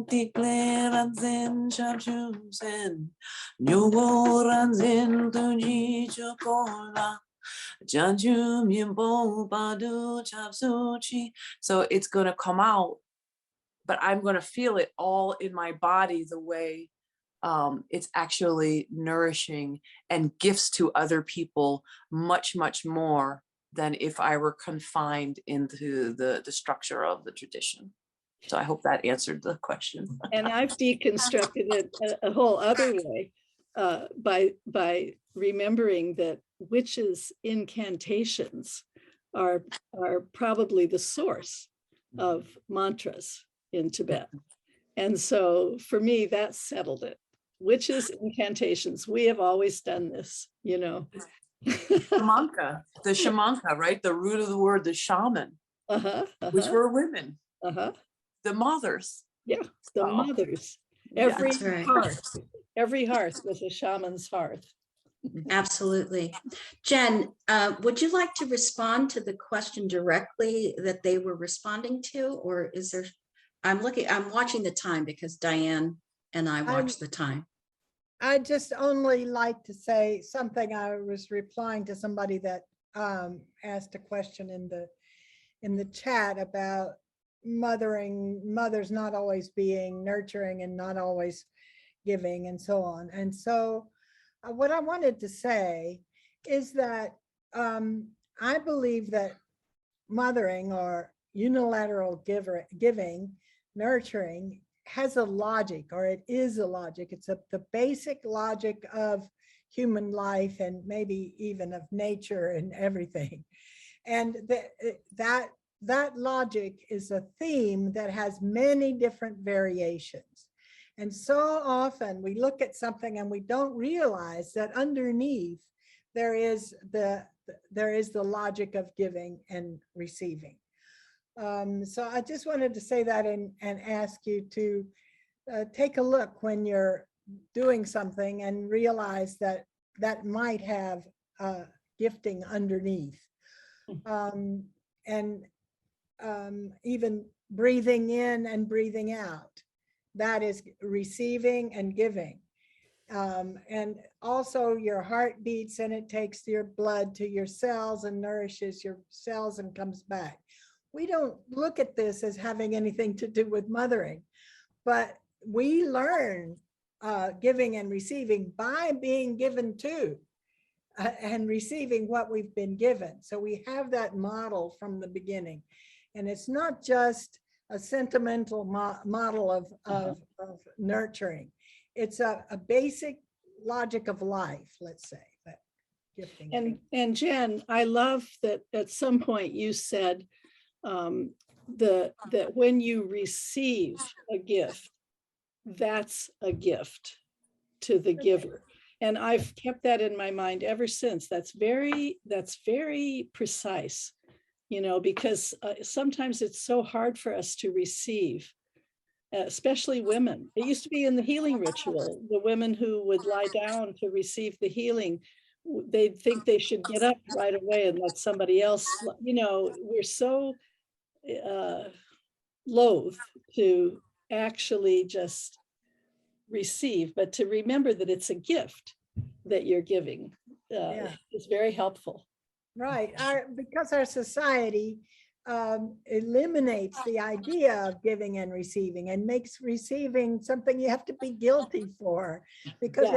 declaran chapchusen, Nyogoran tunji chokola. So it's going to come out, but I'm going to feel it all in my body the way it's actually nourishing and gifts to other people much, much more than if I were confined into the structure of the tradition. So I hope that answered the question. And I've deconstructed it a whole other way by remembering that witches' incantations are probably the source of mantras in Tibet. And so for me, that settled it. Witches' incantations, we have always done this, you know. Shamanka, the shamanka, right? The root of the word, the shaman, which were women, the mothers. Yeah, the Oh. mothers. Yeah. Every That's right. every hearth was a shaman's hearth. Absolutely. Jen, would you like to respond to the question directly that they were responding to, or is there, I'm watching the time because Diane and I watch the time. I just only like to say something. I was replying to somebody that asked a question in the chat about mothers not always being nurturing and not always giving and so on. And so what I wanted to say is that I believe that mothering or unilateral giving, nurturing, has a logic, or it is a logic. It's the basic logic of human life and maybe even of nature and everything. And that logic is a theme that has many different variations. And so often we look at something and we don't realize that underneath there is the logic of giving and receiving. So I just wanted to say that and ask you to take a look when you're doing something and realize that that might have gifting underneath. Even breathing in and breathing out, that is receiving and giving. And also your heart beats and it takes your blood to your cells and nourishes your cells and comes back. We don't look at this as having anything to do with mothering, but we learn giving and receiving by being given to and receiving what we've been given. So we have that model from the beginning. And it's not just a sentimental model of nurturing. It's a basic logic of life, let's say. That gifting. And Jen, I love that at some point you said that when you receive a gift, that's a gift to the giver. And I've kept that in my mind ever since. That's very precise, you know, because sometimes it's so hard for us to receive, especially women. It used to be in the healing ritual, the women who would lie down to receive the healing, they'd think they should get up right away and let somebody else, you know, we're so loath to actually just receive, but to remember that it's a gift that you're giving is very helpful. Right, because our society eliminates the idea of giving and receiving and makes receiving something you have to be guilty for, because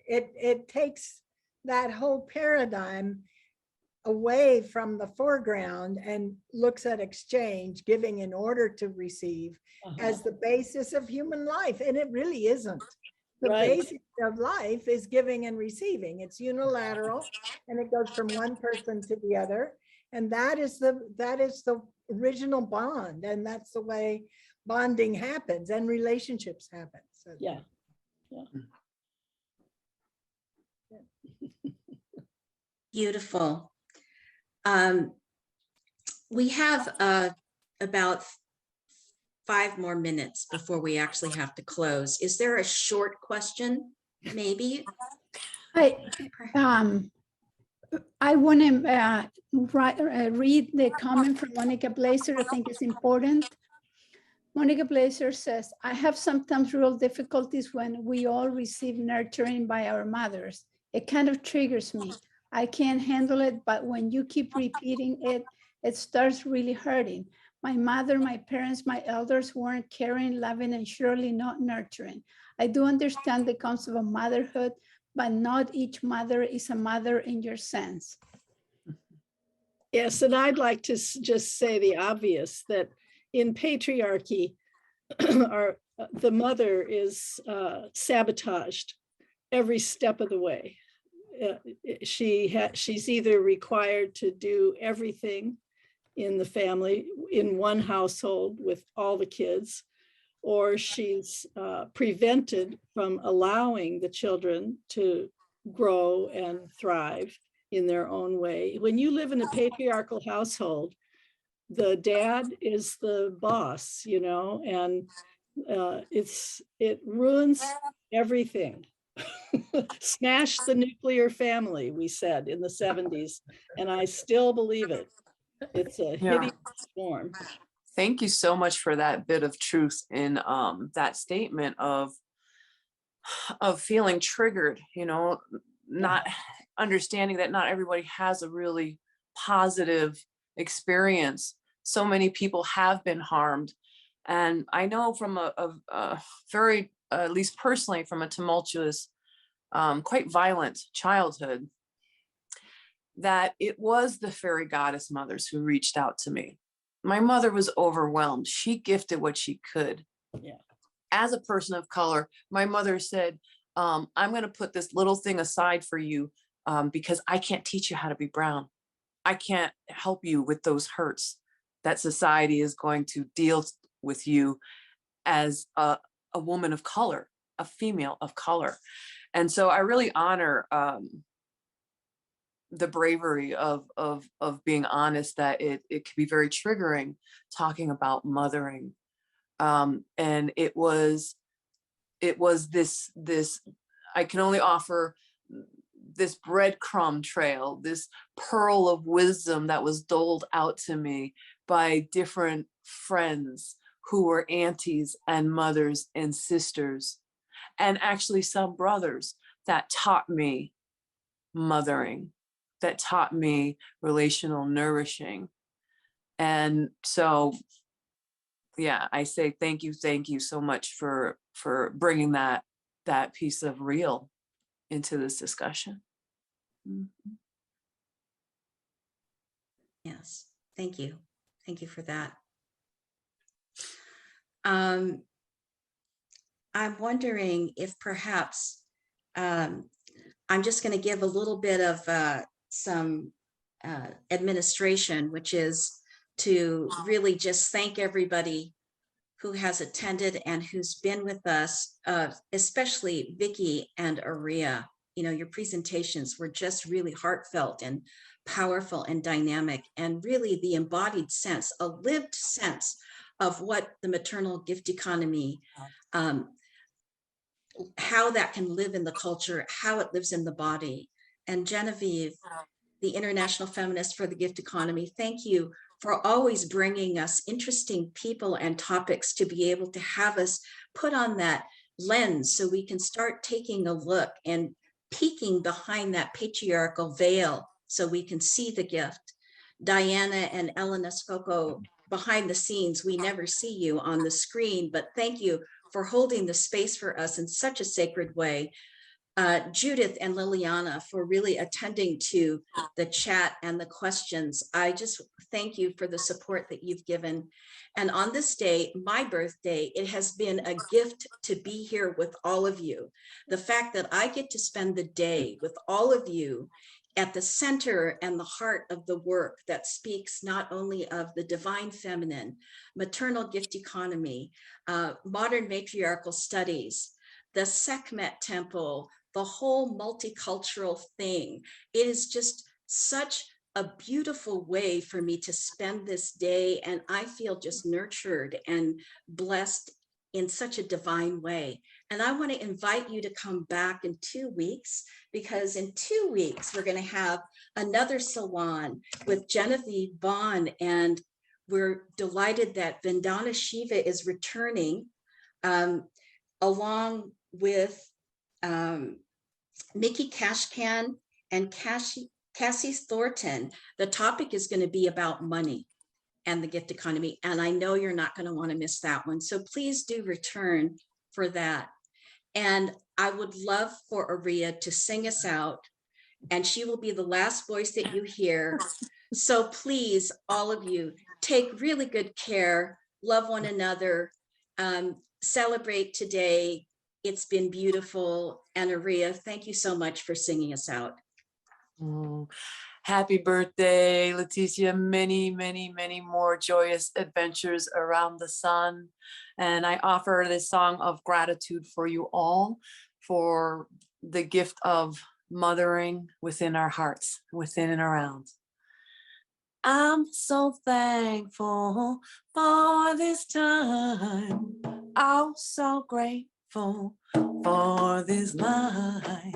it takes that whole paradigm away from the foreground and looks at exchange, giving in order to receive, as the basis of human life. And it really isn't. The basic of life is giving and receiving. It's unilateral and it goes from one person to the other. And that is the original bond. And that's the way bonding happens and relationships happen. So, yeah. Beautiful. We have about 5 more minutes before we actually have to close. Is there a short question, maybe? I want to read the comment from Monica Blazer. I think it's important. Monica Blazer says, I have sometimes real difficulties when we all receive nurturing by our mothers. It kind of triggers me. I can't handle it, but when you keep repeating it, it starts really hurting. My mother, my parents, my elders weren't caring, loving, and surely not nurturing. I do understand the concept of motherhood, but not each mother is a mother in your sense. Yes, and I'd like to just say the obvious, that in patriarchy, the mother is sabotaged every step of the way. She's either required to do everything in the family in one household with all the kids, or she's prevented from allowing the children to grow and thrive in their own way. When you live in a patriarchal household, the dad is the boss, you know, and it ruins everything. Smash the nuclear family, we said in the 70s, and I still believe it. It's a hideous form. Thank you so much for that bit of truth in that statement of feeling triggered, you know, not understanding that not everybody has a really positive experience. So many people have been harmed. And I know from a very, at least personally, from a tumultuous, quite violent childhood, that it was the fairy goddess mothers who reached out to me. My mother was overwhelmed. She gifted what she could. Yeah. As a person of color, my mother said, I'm going to put this little thing aside for you because I can't teach you how to be brown. I can't help you with those hurts that society is going to deal with you as a woman of color, a female of color. And so I really honor the bravery of being honest, that it can be very triggering talking about mothering. And it was this, I can only offer this breadcrumb trail, this pearl of wisdom that was doled out to me by different friends who were aunties and mothers and sisters, and actually some brothers that taught me mothering, that taught me relational nourishing. And so, yeah, I say thank you so much for bringing that piece of real into this discussion. Mm-hmm. Yes, thank you. Thank you for that. I'm wondering if perhaps I'm just going to give a little bit of some administration, which is to really just thank everybody who has attended and who's been with us, especially Vicki and Areeya. You know, your presentations were just really heartfelt and powerful and dynamic, and really the embodied sense, a lived sense of what the maternal gift economy, how that can live in the culture, how it lives in the body. And Genevieve, the International Feminist for the Gift Economy, thank you for always bringing us interesting people and topics to be able to have us put on that lens so we can start taking a look and peeking behind that patriarchal veil so we can see the gift. Diana and Elena Skoko, behind the scenes, we never see you on the screen, but thank you for holding the space for us in such a sacred way. Judith and Liliana for really attending to the chat and the questions. I just thank you for the support that you've given. And on this day, my birthday, it has been a gift to be here with all of you. The fact that I get to spend the day with all of you at the center and the heart of the work that speaks not only of the divine feminine, maternal gift economy, modern matriarchal studies, the Sekhmet temple, the whole multicultural thing. It is just such a beautiful way for me to spend this day, and I feel just nurtured and blessed in such a divine way. And I want to invite you to come back in 2 weeks, because in 2 weeks, we're going to have another salon with Genevieve, Vaughan, and we're delighted that Vandana Shiva is returning along with Nikki Kashkan and Cassie Thornton. The topic is going to be about money and the gift economy. And I know you're not going to want to miss that one. So please do return for that. And I would love for Areeya to sing us out, and she will be the last voice that you hear. So please, all of you, take really good care. love one another, celebrate today. It's been beautiful. And Areeya, thank you so much for singing us out. Oh, happy birthday, Letecia. Many, many, many more joyous adventures around the sun. And I offer this song of gratitude for you all, for the gift of mothering within our hearts, within and around. I'm so thankful for this time. I'm so grateful for this life.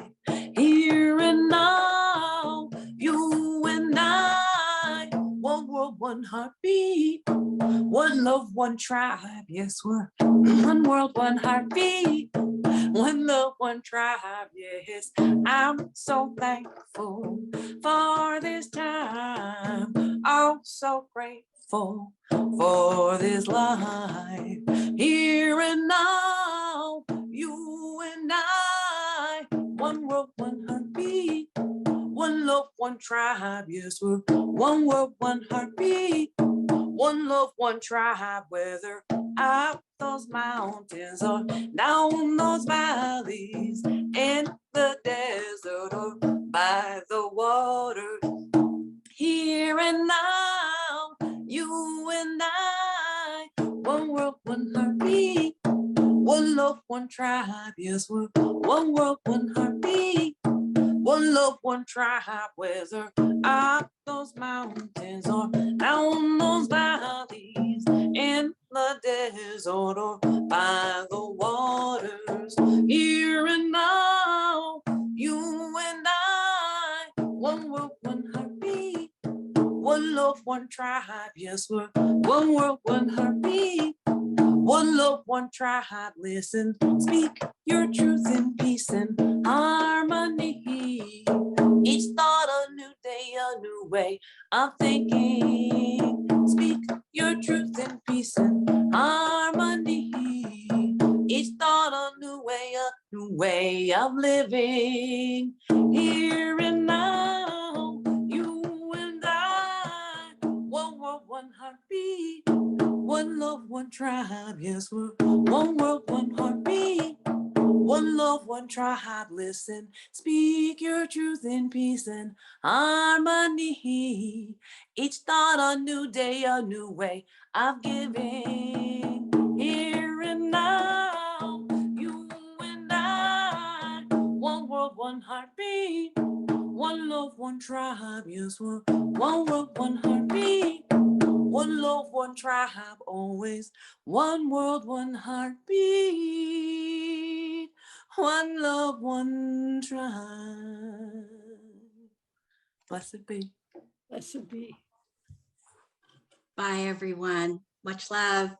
Here and now, you and I, one world, one heartbeat, one love, one tribe. Yes, we're one world, one heartbeat, one love, one tribe. Yes, I'm so thankful for this time. I'm so grateful for this life. Here and now, you and I, one world, one heartbeat, one love, one tribe. Yes, we're one world, one heartbeat, one love, one tribe. Whether up those mountains or down those valleys, in the desert or by the water. Here and now, you and I, one world, one heartbeat, one love, one tribe. Yes, we're one world, one heartbeat, one love, one tribe. Whether up those mountains or down those valleys, in the desert or by the waters. Here and now, you and I, one world, one heartbeat, one love, one tribe. Yes, we're one world, one heartbeat, one love, one tribe. Listen, speak your truth in peace and harmony. Each thought a new day, a new way of thinking. Speak your truth in peace and harmony. Each thought a new way of living. Here and now, you and I, one world, one heartbeat, one love, one tribe. Yes, we're one world, one heartbeat, one love, one tribe. Listen, speak your truth in peace and harmony. Each thought a new day, a new way of giving. Here and now, you and I, one world, one heartbeat, one love, one tribe. Yes, we're one world, one heartbeat, one love, one tribe. Always one world, one heartbeat, one love, one tribe. Blessed be. Blessed be. Bye, everyone. Much love.